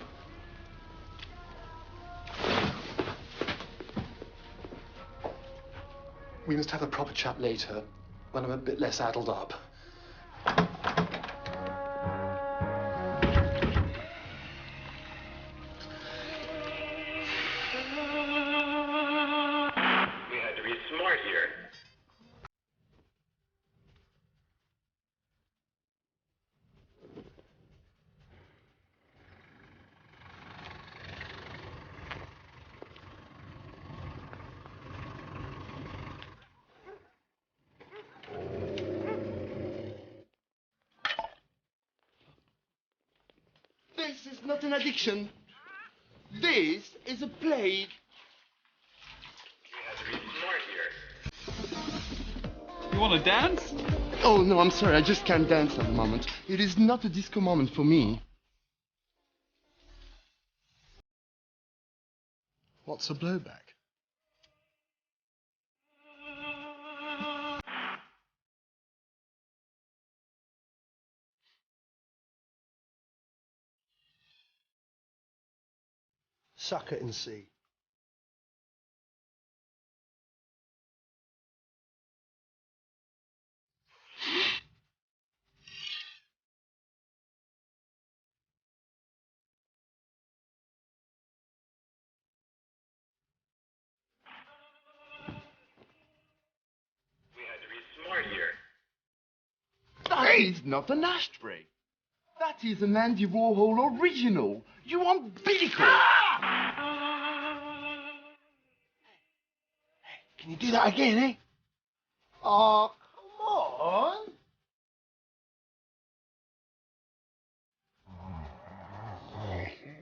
We must have a proper chat later, when I'm a bit less addled up. We had to be smart here. This is not an addiction. This is a plague. We had to be smart here. You want to dance? Oh, no, I'm sorry. I just can't dance at the moment. It is not a disco moment for me. What's a blowback? Suck it and see. We had to be smart here. That is not an ashtray. That is an Andy Warhol original. You umbilical. Can you do that again, eh? Oh, come on. Smart here.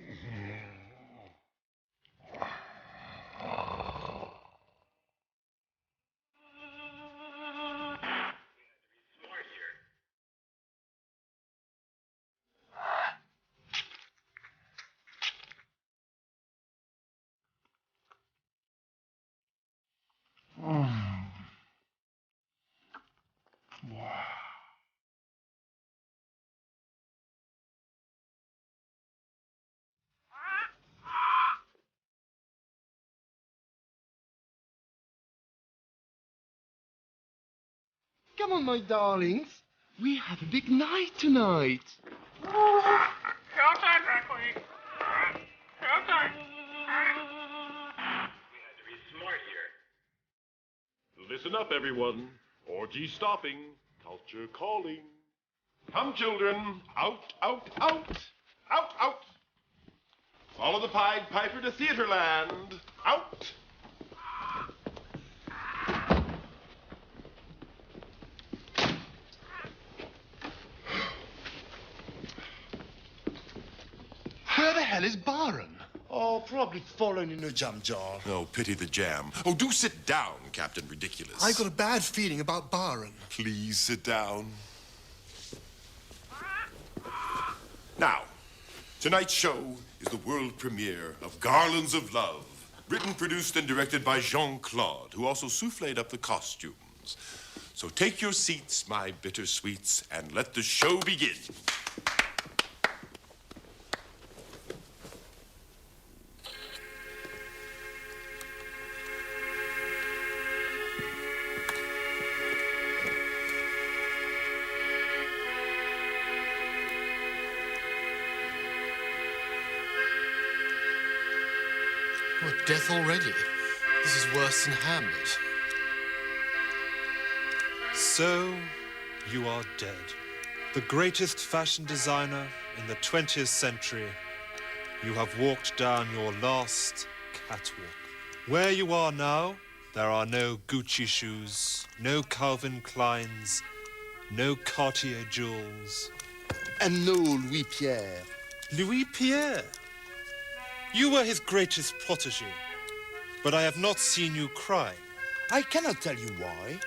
Come on, my darlings. We have a big night tonight. Showtime, Rackley. Showtime. We had to be smart here. Listen up, everyone. Orgy stopping. Culture calling. Come, children. Out, out, out. Out, out. Follow the Pied Piper to Theaterland. Out. Where the hell is Byron? Oh, probably fallen in a jam jar. Oh, pity the jam. Oh, do sit down, Captain Ridiculous. I've got a bad feeling about Byron. Please sit down. Now, tonight's show is the world premiere of Garlands of Love, written, produced, and directed by Jean-Claude, who also souffled up the costumes. So take your seats, my bittersweets, and let the show begin. Oh, death already? This is worse than Hamlet. So, you are dead. The greatest fashion designer in the 20th century. You have walked down your last catwalk. Where you are now, there are no Gucci shoes, no Calvin Kleins, no Cartier jewels. And no Louis Pierre. Louis Pierre? You were his greatest protégé, but I have not seen you cry. I cannot tell you why.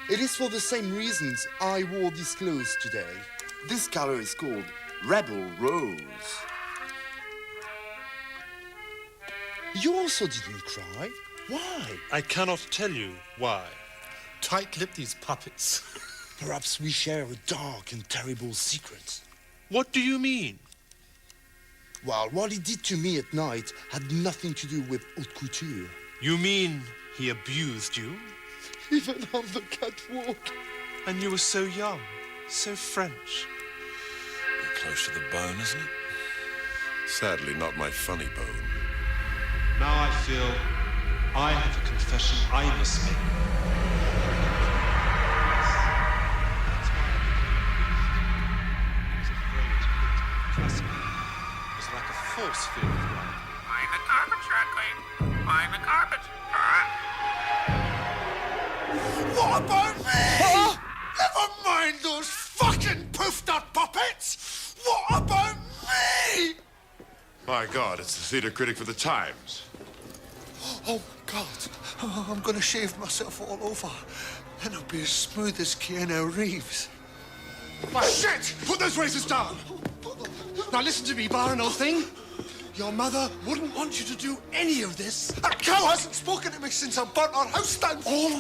It is for the same reasons I wore these clothes today. This color is called Rebel Rose. You also didn't cry. Why? I cannot tell you why. Tight-lipped these puppets. Perhaps we share a dark and terrible secret. What do you mean? Well, what he did to me at night had nothing to do with haute couture. You mean he abused you? Even on the catwalk. And you were so young, so French. Bit close to the bone, isn't it? Sadly, not my funny bone. Now I feel I have a confession I must make. It was like a force field. Mind the carpet, Struggling. Mind the carpet. What about me? Never mind those fucking poofed-up puppets! What about me? My God, it's the theater critic for the Times. Oh, God. Oh, I'm gonna shave myself all over. Then I'll be as smooth as Keanu Reeves. Shit! Put those razors down! Now listen to me, Byron, old thing. Your mother wouldn't want you to do any of this. That cow hasn't spoken to me since I burnt our house down. All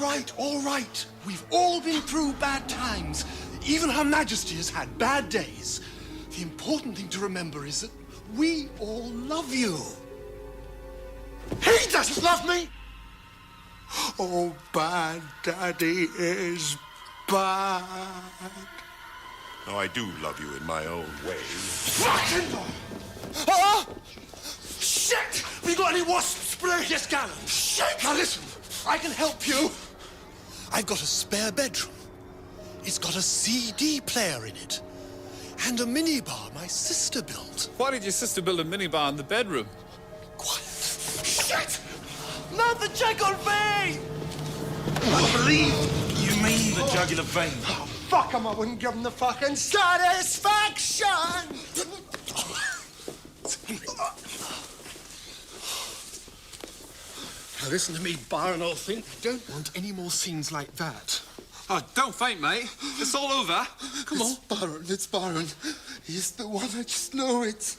right. We've all been through bad times. Even Her Majesty has had bad days. The important thing to remember is that we all love you. He doesn't love me! Oh, bad daddy is bad. Oh, I do love you in my own way. Fucking... Ah! Shit! Have you got any wasp spray? Yes, Gallant. Shit! Now listen, I can help you. I've got a spare bedroom. It's got a CD player in it. And a minibar my sister built. Why did your sister build a minibar in the bedroom? Shit! Not the jugular vein! I believe you mean the jugular vein. Oh, fuck him, I wouldn't give him the fucking satisfaction! Now listen to me, Byron, old thing. I don't want any more scenes like that. Oh, don't faint, mate. It's all over. Come on. Byron, it's Byron. He's the one, I just know it.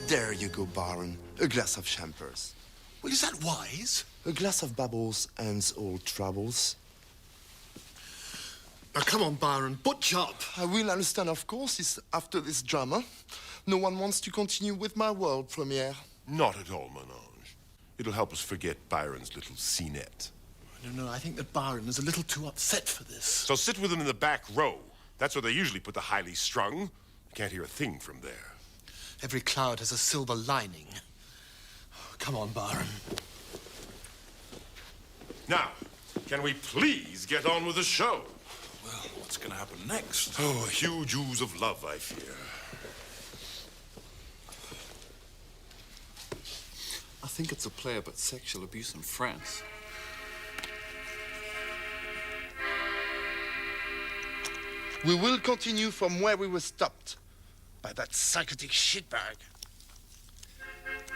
There you go, Byron. A glass of champagne. Well, is that wise? A glass of bubbles ends all troubles. Now, come on, Byron, butch up. I will understand, of course, it's after this drama. No one wants to continue with my world premiere. Not at all, Menage. It'll help us forget Byron's little scenette. No, I think that Byron is a little too upset for this. So sit with him in the back row. That's where they usually put the highly strung. You can't hear a thing from there. Every cloud has a silver lining. Oh, come on, Byron. Now, can we please get on with the show? Well, what's going to happen next? Oh, a huge ooze of love, I fear. I think it's a play about sexual abuse in France. We will continue from where we were stopped. By that psychotic shitbag.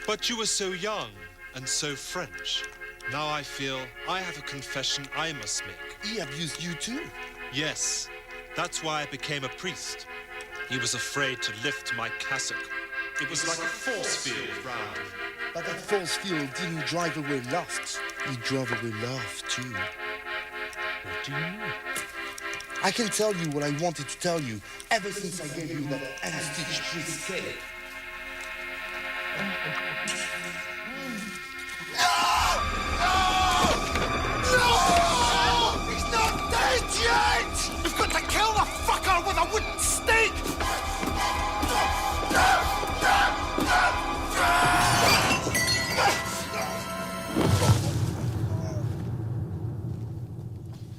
But you were so young and so French. Now I feel I have a confession I must make. He abused you too? Yes. That's why I became a priest. He was afraid to lift my cassock. It was like a force field round. But that force field didn't drive away lusts. Your driver will laugh, too. What do you mean? I can tell you what I wanted to tell you ever since I gave you that unstitched cheesecake. No! He's not dead yet! We've got to kill the fucker with a wooden stake!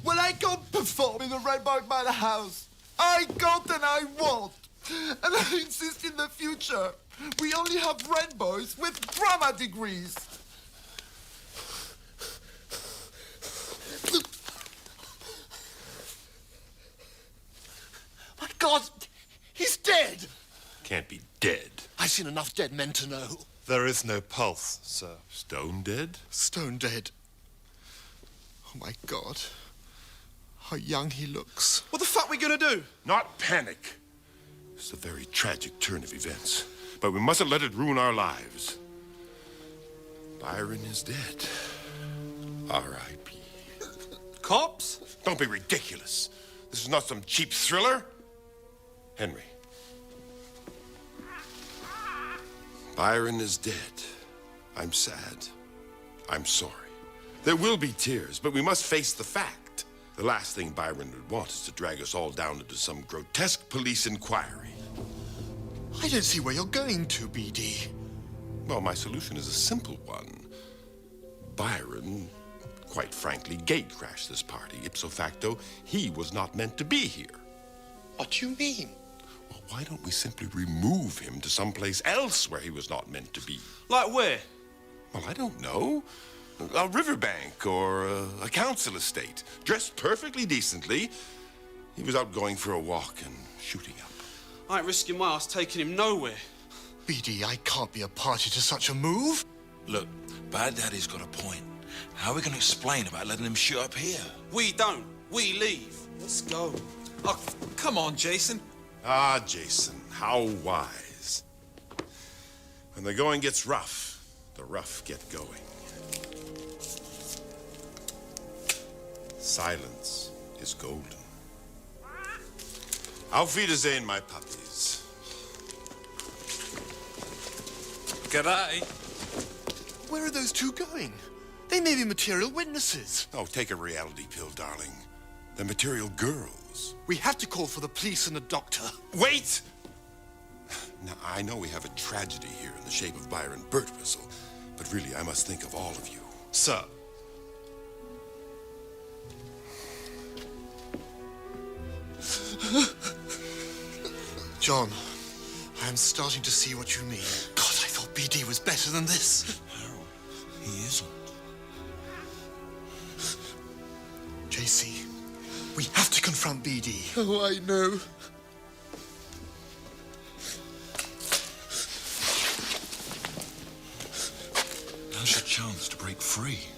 Well, I can't perform in the Red Boy by the house. I can't and I won't. And I insist in the future, we only have Red Boys with drama degrees. My God, he's dead. Can't be dead. I've seen enough dead men to know. There is no pulse, sir. Stone dead? Stone dead. Oh, my God. How young he looks. What the fuck are we gonna do? Not panic. It's a very tragic turn of events, but we mustn't let it ruin our lives. Byron is dead. R.I.P. Cops? Don't be ridiculous. This is not some cheap thriller. Henry. Byron is dead. I'm sad. I'm sorry. There will be tears, but we must face the fact. The last thing Byron would want is to drag us all down into some grotesque police inquiry. I don't see where you're going to, BD. Well, my solution is a simple one. Byron, quite frankly, gate-crashed this party. Ipso facto, he was not meant to be here. What do you mean? Well, why don't we simply remove him to someplace else where he was not meant to be? Like where? Well, I don't know. A riverbank or a council estate. Dressed perfectly decently. He was out going for a walk and shooting up. I ain't risking my ass taking him nowhere. BD, I can't be a party to such a move. Look, Bad Daddy's got a point. How are we going to explain about letting him shoot up here? We don't. We leave. Let's go. Oh, come on, Jason. Ah, Jason, how wise. When the going gets rough, the rough get going. Silence is golden. Auf Wiedersehen, my puppies. G'day. Where are those two going? They may be material witnesses. Oh, take a reality pill, darling. They're material girls. We have to call for the police and a doctor. Wait! Now, I know we have a tragedy here in the shape of Byron Birtwistle, but really, I must think of all of you. Sir. John, I am starting to see what you mean. God, I thought BD was better than this. Harold, he isn't. JC, we have to confront BD. Oh, I know. Now's your chance to break free.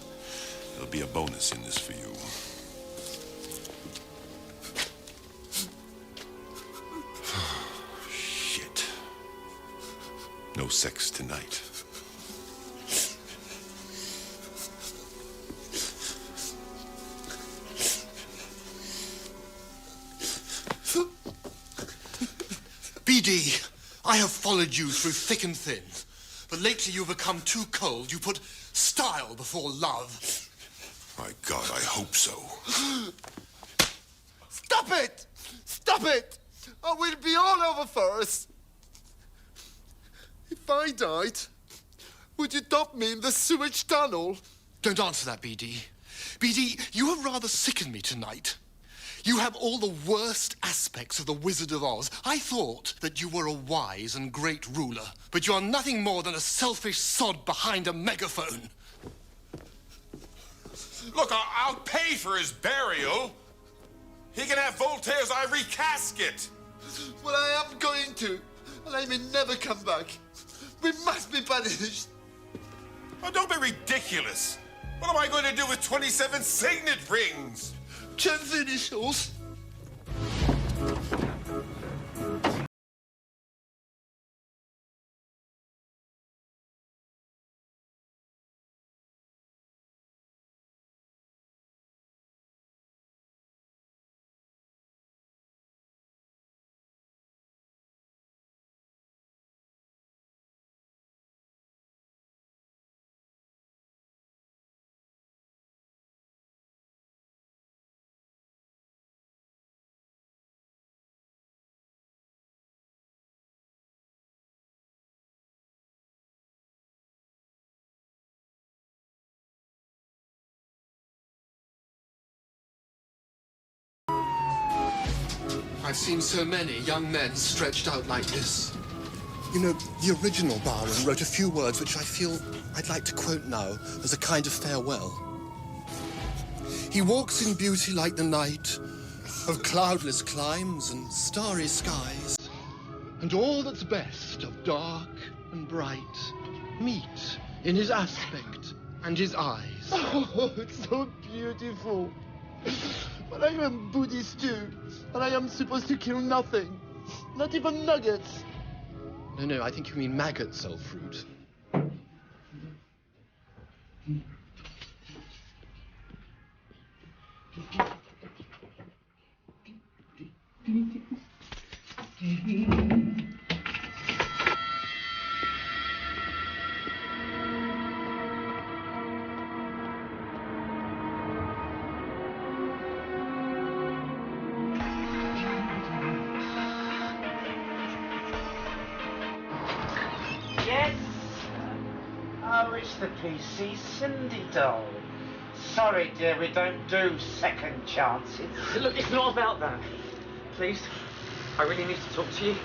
There'll be a bonus in this for you. Shit. No sex tonight. BD, I have followed you through thick and thin, but lately you've become too cold. You put style before love. My God, I hope so. Stop it! Stop it! Or we'll be all over for us. If I died, would you dump me in the sewage tunnel? Don't answer that, BD. BD, you have rather sickened me tonight. You have all the worst aspects of the Wizard of Oz. I thought that you were a wise and great ruler, but you are nothing more than a selfish sod behind a megaphone. Look, I'll pay for his burial. He can have Voltaire's ivory casket. Well, I am going to, and I may never come back. We must be punished. Oh, don't be ridiculous. What am I going to do with 27 signet rings? Just initials. I've seen so many young men stretched out like this. You know, the original Byron wrote a few words which I feel I'd like to quote now as a kind of farewell. He walks in beauty like the night of cloudless climes and starry skies, and all that's best of dark and bright meet in his aspect and his eyes. Oh, it's so beautiful. But I am Buddhist too, and I am supposed to kill nothing. Not even nuggets. No, I think you mean maggots, old fruit. Yes? Oh, it's the PC Cindy doll. Sorry, dear, we don't do second chances. Look, it's not about that. Please, I really need to talk to you.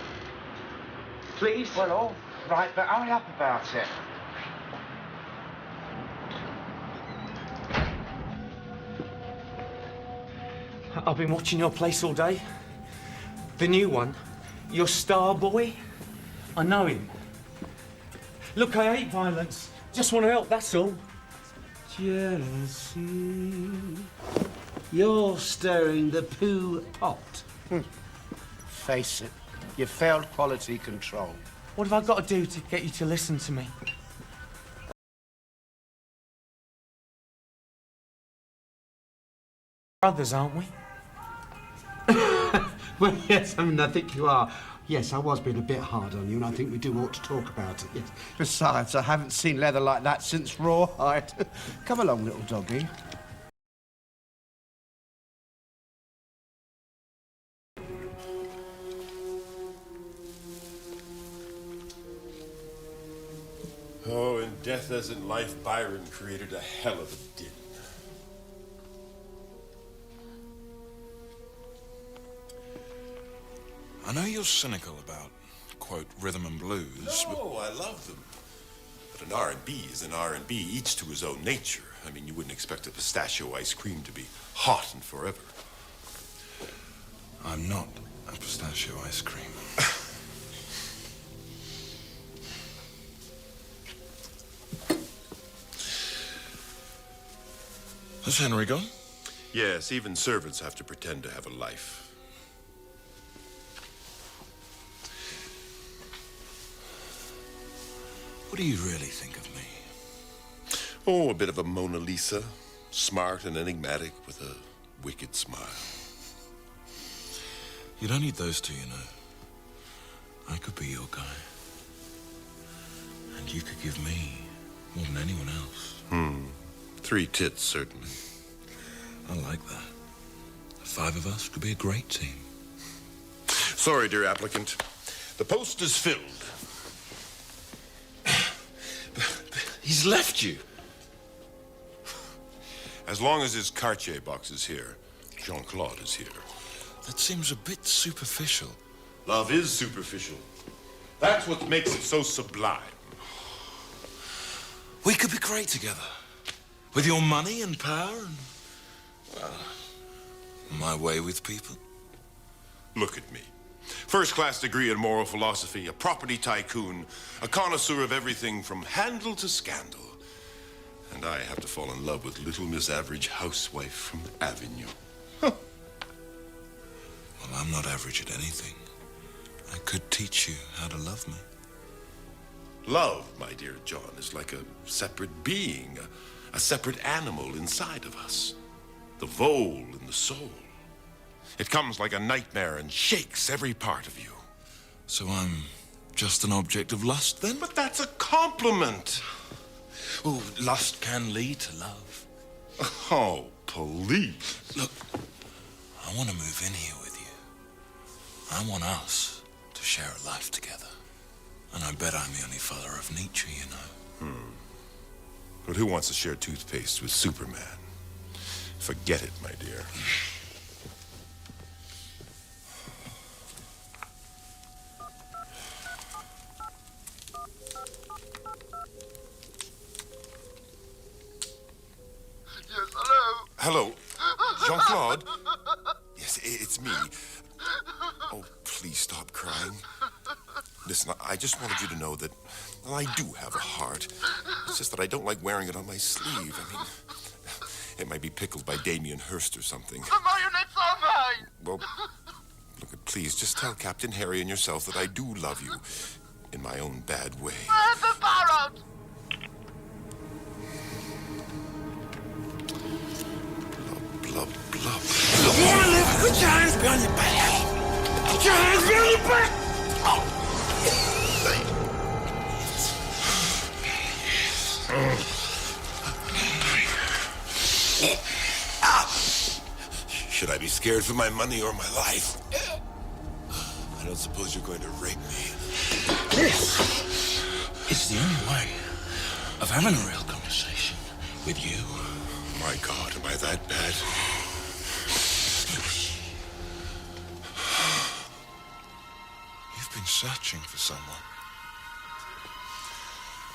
Please? Well, all right, but hurry up about it. I've been watching your place all day. The new one, your star boy. I know him. Look, I hate violence. Just want to help, that's all. Jealousy. You're stirring the poo pot. Face it, you failed quality control. What have I got to do to get you to listen to me? Brothers, aren't we? Well, yes, I think you are. Yes, I was being a bit hard on you, and I think we do ought to talk about it, yes. Besides, I haven't seen leather like that since rawhide. Come along, little doggy. Oh, in Death as in Life, Byron created a hell of a din. I know you're cynical about, quote, rhythm and blues. No, I love them. But an R&B is an R&B, each to his own nature. I mean, you wouldn't expect a pistachio ice cream to be hot and forever. I'm not a pistachio ice cream. Has Henry gone? Yes, even servants have to pretend to have a life. What do you really think of me? Oh, a bit of a Mona Lisa. Smart and enigmatic with a wicked smile. You don't need those two, you know. I could be your guy. And you could give me more than anyone else. 3 tits, certainly. I like that. The 5 of us could be a great team. Sorry, dear applicant. The post is filled. He's left you. As long as his Cartier box is here, Jean-Claude is here. That seems a bit superficial. Love is superficial. That's what makes it so sublime. We could be great together. With your money and power and, well, my way with people. Look at me. First-class degree in moral philosophy, a property tycoon, a connoisseur of everything from handle to scandal. And I have to fall in love with little Miss Average housewife from Avignon. Well, I'm not average at anything. I could teach you how to love me. Love, my dear John, is like a separate being, a separate animal inside of us. The vole in the soul. It comes like a nightmare and shakes every part of you. So I'm just an object of lust, then? But that's a compliment. Oh, lust can lead to love. Oh, please. Look, I want to move in here with you. I want us to share a life together. And I bet I'm the only fella of Nietzsche, you know. But who wants to share toothpaste with Superman? Forget it, my dear. Hello, Jean-Claude? Yes, it's me. Oh, please stop crying. Listen, I just wanted you to know that well, I do have a heart. It's just that I don't like wearing it on my sleeve. I mean, it might be pickled by Damien Hirst or something. The marionettes are mine! Well, look, please, just tell Captain Harry and yourself that I do love you in my own bad way. Where's the parrot? Blub, blub. You want to live? Put your hands behind your back! Put your hands behind your back! Oh. Should I be scared for my money or my life? I don't suppose you're going to rape me. This is the only way of having a real conversation with you. My God, am I that bad? You've been searching for someone.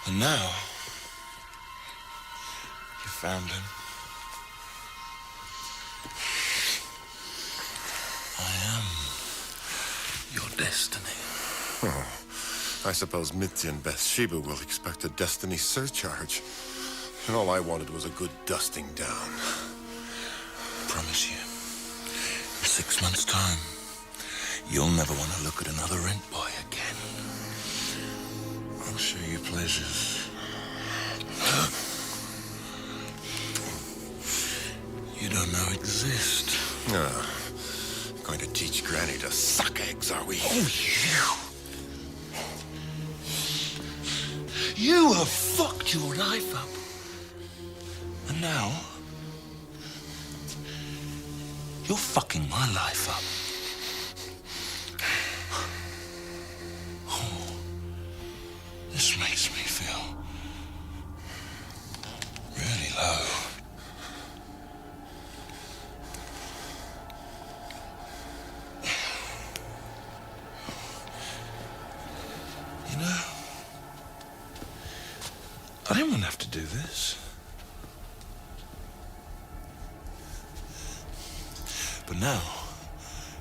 And now, you found him. I am your destiny. Oh, I suppose Mitzi and Bathsheba will expect a destiny surcharge. And all I wanted was a good dusting down. Promise you, in 6 months' time, you'll never want to look at another rent boy again. I'll show you places you don't know exist. Going to teach Granny to suck eggs, are we? Oh, you have fucked your life up. And now, you're fucking my life up. Oh, this makes me feel really low. You know, I didn't want to have to do this. But now,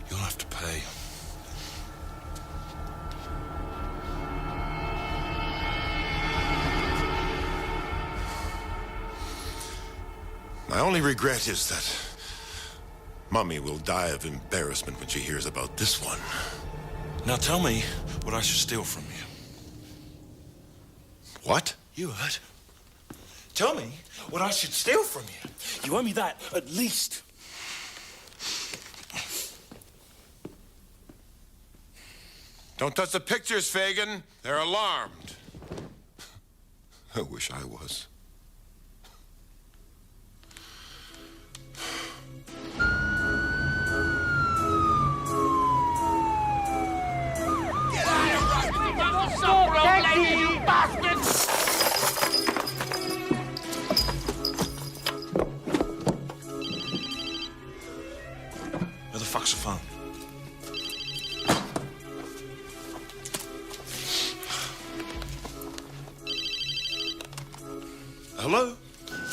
you'll have to pay. My only regret is that Mummy will die of embarrassment when she hears about this one. Now tell me what I should steal from you. What? You heard. Tell me what I should steal from you. You owe me that, at least. Don't touch the pictures, Fagin. They're alarmed. I wish I was. Get out of here! Stop, lady, you bastards! Where the fuck's the phone? Hello?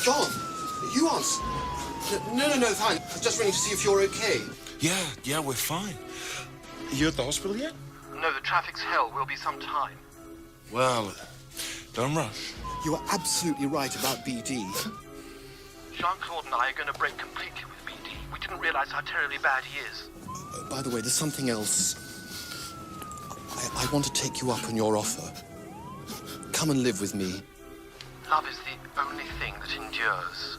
John, you answer. No, fine. I was just ringing to see if you're okay. Yeah, we're fine. You at the hospital yet? No, the traffic's hell. We'll be some time. Well, don't rush. You are absolutely right about BD. Jean-Claude and I are going to break completely with BD. We didn't realize how terribly bad he is. By the way, there's something else. I want to take you up on your offer. Come and live with me. Love is the only thing that endures.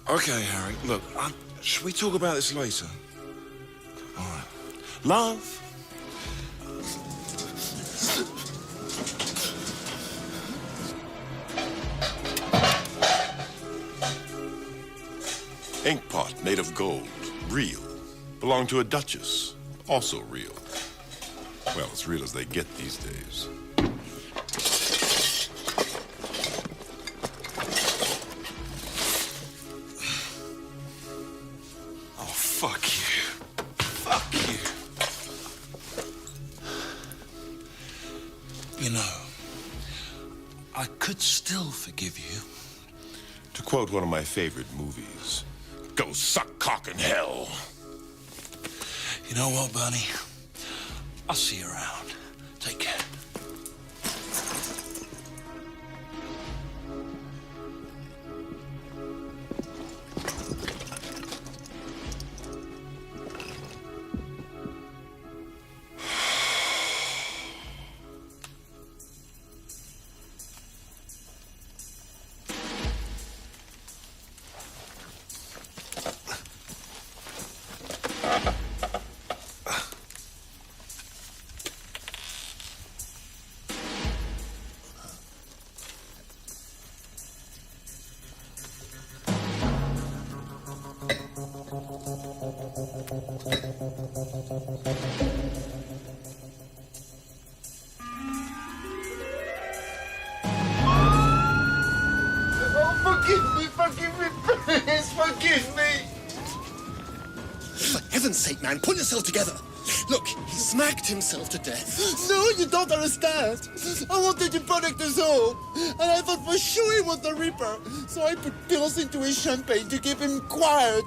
Okay, Harry, look, should we talk about this later? All right. Love. Inkpot made of gold. Real. Belonged to a duchess. Also real. Well, as real as they get these days. Oh, fuck you. Fuck you. You know, I could still forgive you To quote one of my favorite movies, go suck cock in hell. You know what, Bunny? I'll see you around. Take care. Please forgive me. For heaven's sake, man, pull yourself together. Look, he smacked himself to death. No, you don't understand. I wanted to protect us all, and I thought for sure he was the Reaper, so I put pills into his champagne to keep him quiet.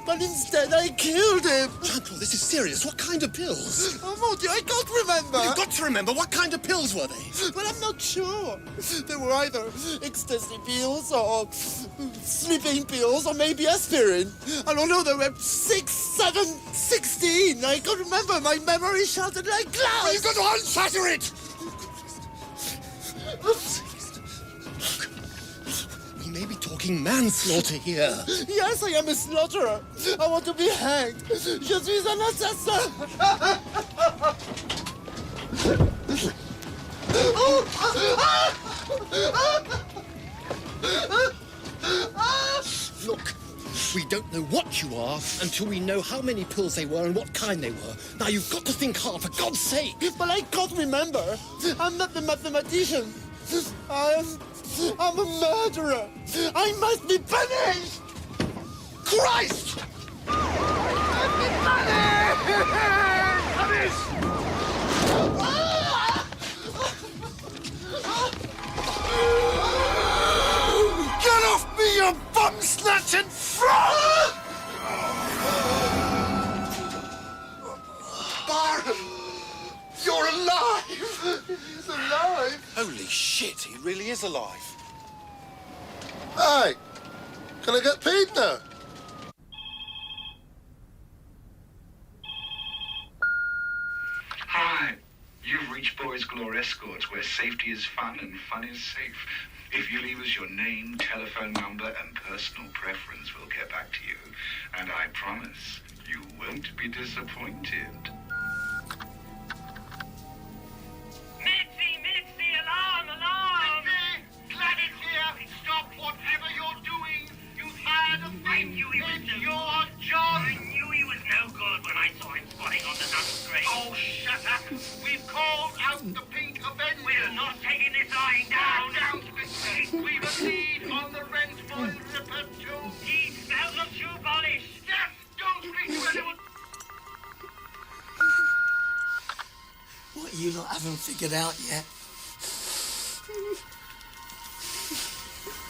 But instead, I killed him. Jean-Claude, this is serious. What kind of pills? Oh, mon Dieu, I can't remember. You've got to remember. What kind of pills were they? Well, I'm not sure. They were either ecstasy pills or sleeping pills or maybe aspirin. I don't know. There were 6, 7, 16. I can't remember. My memory shattered like glass. Well, you've got to unshatter it. We may be talking manslaughter here. Yes, I am a slaughterer. I want to be hanged. Je suis un assassin. Look, we don't know what you are until we know how many pills they were and what kind they were. Now, you've got to think hard, for God's sake. But I can't remember. I'm not the mathematician. I'm a murderer. I must be punished. Christ! Let me punished! Get off me, you bum-snatching frog! Byron! You're alive! He's alive. Holy shit, he really is alive. Hey, can I get paid now? Hi, you've reached Boys Galore Escorts, where safety is fun and fun is safe. If you leave us your name, telephone number, and personal preference, we'll get back to you. And I promise you won't be disappointed. Mitzi, alarm! Mitzi, Gladys here. Stop whatever you're doing. You've had a fight. I knew he was your John. I knew he was no good when I saw him squatting on the nut's grave. Oh, shut up. We've called out the Pink Avenger. We're not taking this lying down. We've a lead on the rent boy Ripper too. He smells of shoe polish. Yes, don't speak to anyone. What you lot haven't figured out yet?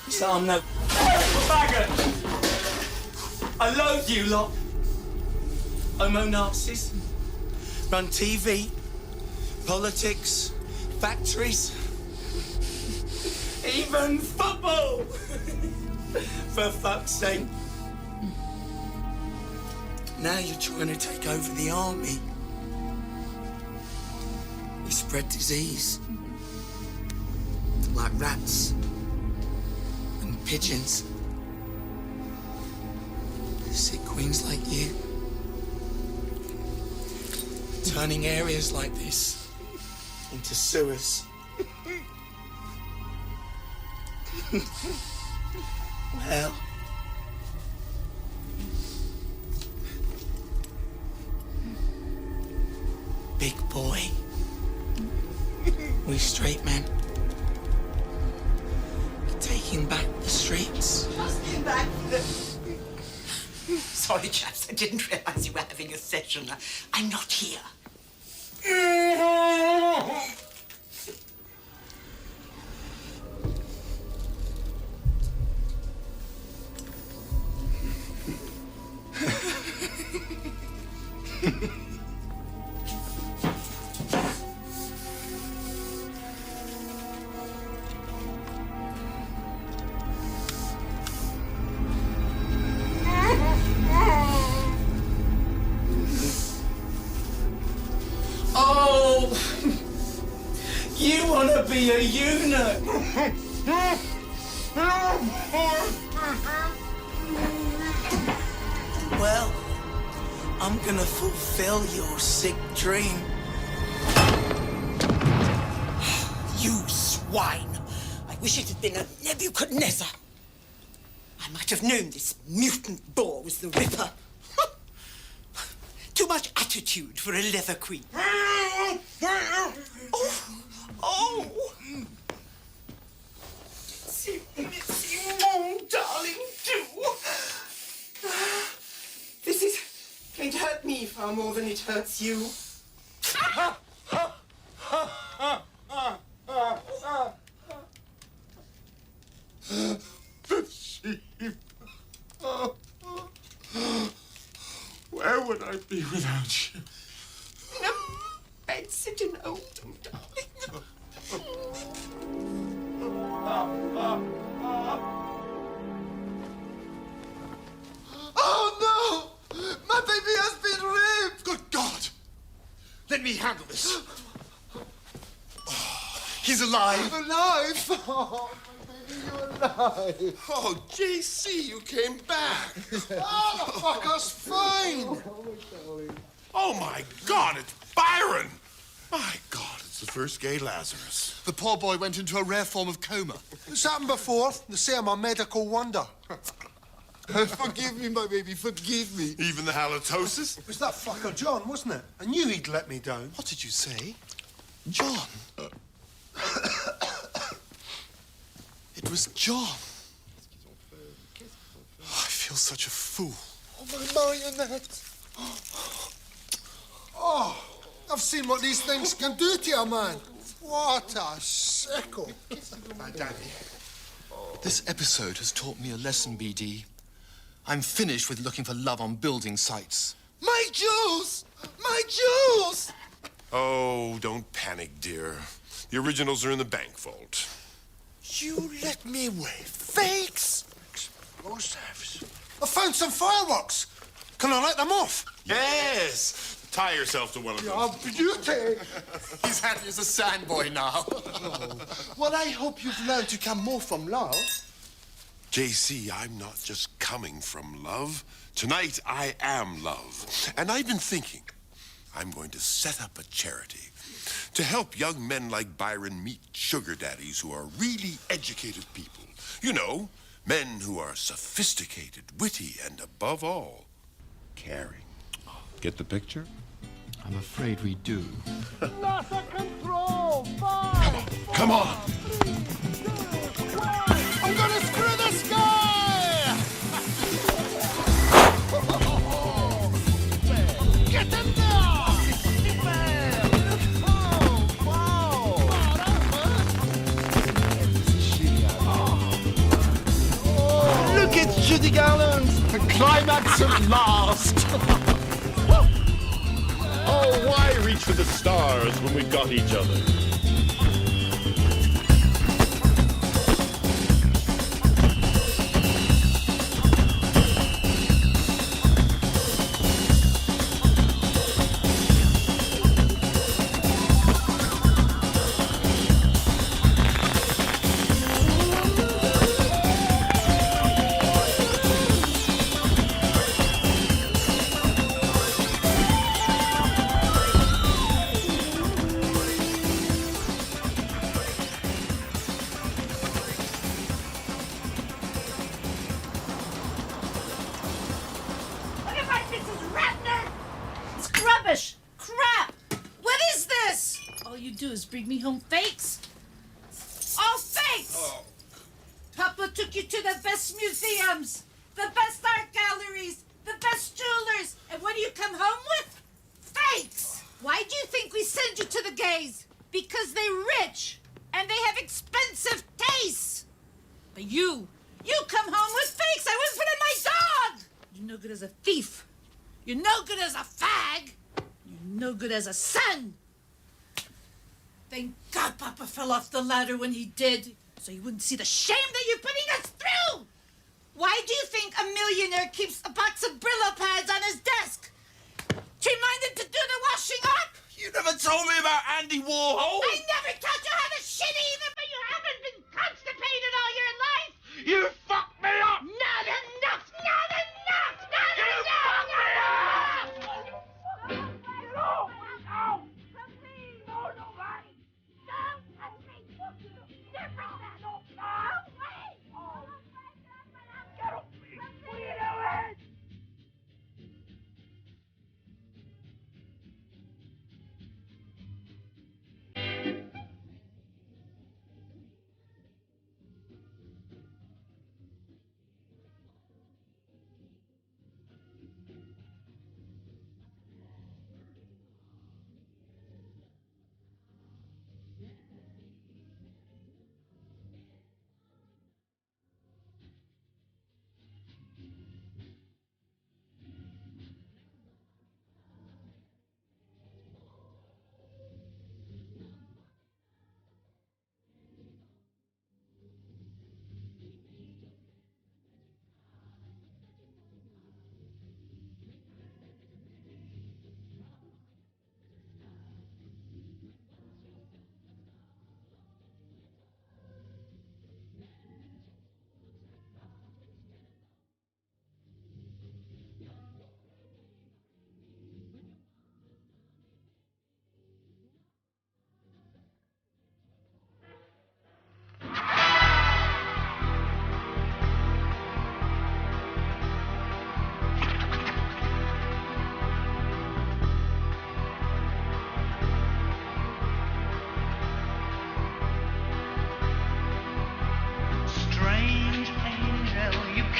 So I'm no faggot. I loathe you lot. Homo Nazis. Run TV, politics, factories, even football. For fuck's sake. Now you're trying to take over the army. You spread disease. Like rats and pigeons. Sick queens like you. Turning areas like this into sewers. Well, big boy, we straight men, taking back the streets. Just back the... Sorry, chaps, I didn't realise you were having a session. I'm not here. Oh! You want to be a eunuch? Well, I'm gonna fulfill your sick dream. You swine! I wish it had been a Nebuchadnezzar. I might have known this mutant boar was the Ripper. Too much attitude for a leather queen. Oh! Simon, darling, do. This is going to hurt me far more than it hurts you. The sheep. Where would I be without you? In a bed sitting Oldham, darling. Oh no! My baby has been raped! Good God! Let me handle this. He's alive. Alive? Oh, my baby, you're alive. Oh, JC, you came back. Oh, the fucker's fine. Oh, my God, it's Byron. My God, it's the first gay Lazarus. The poor boy went into a rare form of coma. It's happened before. They say I'm a medical wonder. Forgive me, my baby, forgive me. Even the halitosis? It was that fucker John, wasn't it? I knew he'd let me down. What did you say? John? It was John. I feel such a fool. Oh, my marionette. Oh, I've seen what these things can do to you, man. What a sickle. My daddy, this episode has taught me a lesson, BD. I'm finished with looking for love on building sites. My jewels! My jewels! Oh, don't panic, dear. The originals are in the bank vault. You let me away. Fakes! Explosives. I found some fireworks. Can I light them off? Yes! Tie yourself to one of them. Your beauty! He's happy as a sandboy now. Well, I hope you've learned to come more from love. JC, I'm not just coming from love. Tonight, I am love. And I've been thinking, I'm going to set up a charity to help young men like Byron meet sugar daddies who are really educated people. You know, men who are sophisticated, witty, and above all, caring. Get the picture? I'm afraid we do. Loss of control! 5, 4, Come on! 3, 2, 1. I'm gonna screw this guy! Get him down! Look at Judy Garland! The climax at last! Oh, why reach for the stars when we've got each other? Rubbish! Crap! What is this? All you do is bring me home fakes. All fakes! Oh. Papa took you to the best museums, the best art galleries, the best jewelers, and what do you come home with? Fakes! Why do you think we send you to the gays? Because they're rich and they have expensive tastes. But you come home with fakes. I wouldn't put in my dog. You're no good as a thief. You're no good as a fag. You're no good as a son. Thank God Papa fell off the ladder when he did, so you wouldn't see the shame that you're putting us through. Why do you think a millionaire keeps a box of Brillo pads on his desk? To remind him to do the washing up? You never told me about Andy Warhol? I never taught you how to shit either, but you haven't been constipated all your life! You fucked me up! Not enough! Not enough! Not You enough! fucked me up! No! No! No, nobody! Don't touch me! Never that! No! Wait! Get off me! What are you doing?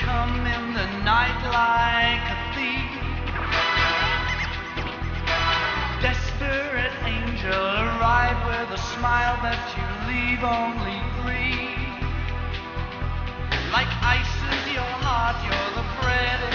Come in the night like a thief. Desperate angel, arrive with a smile that you leave only grief. Like ice is your heart, you're the bread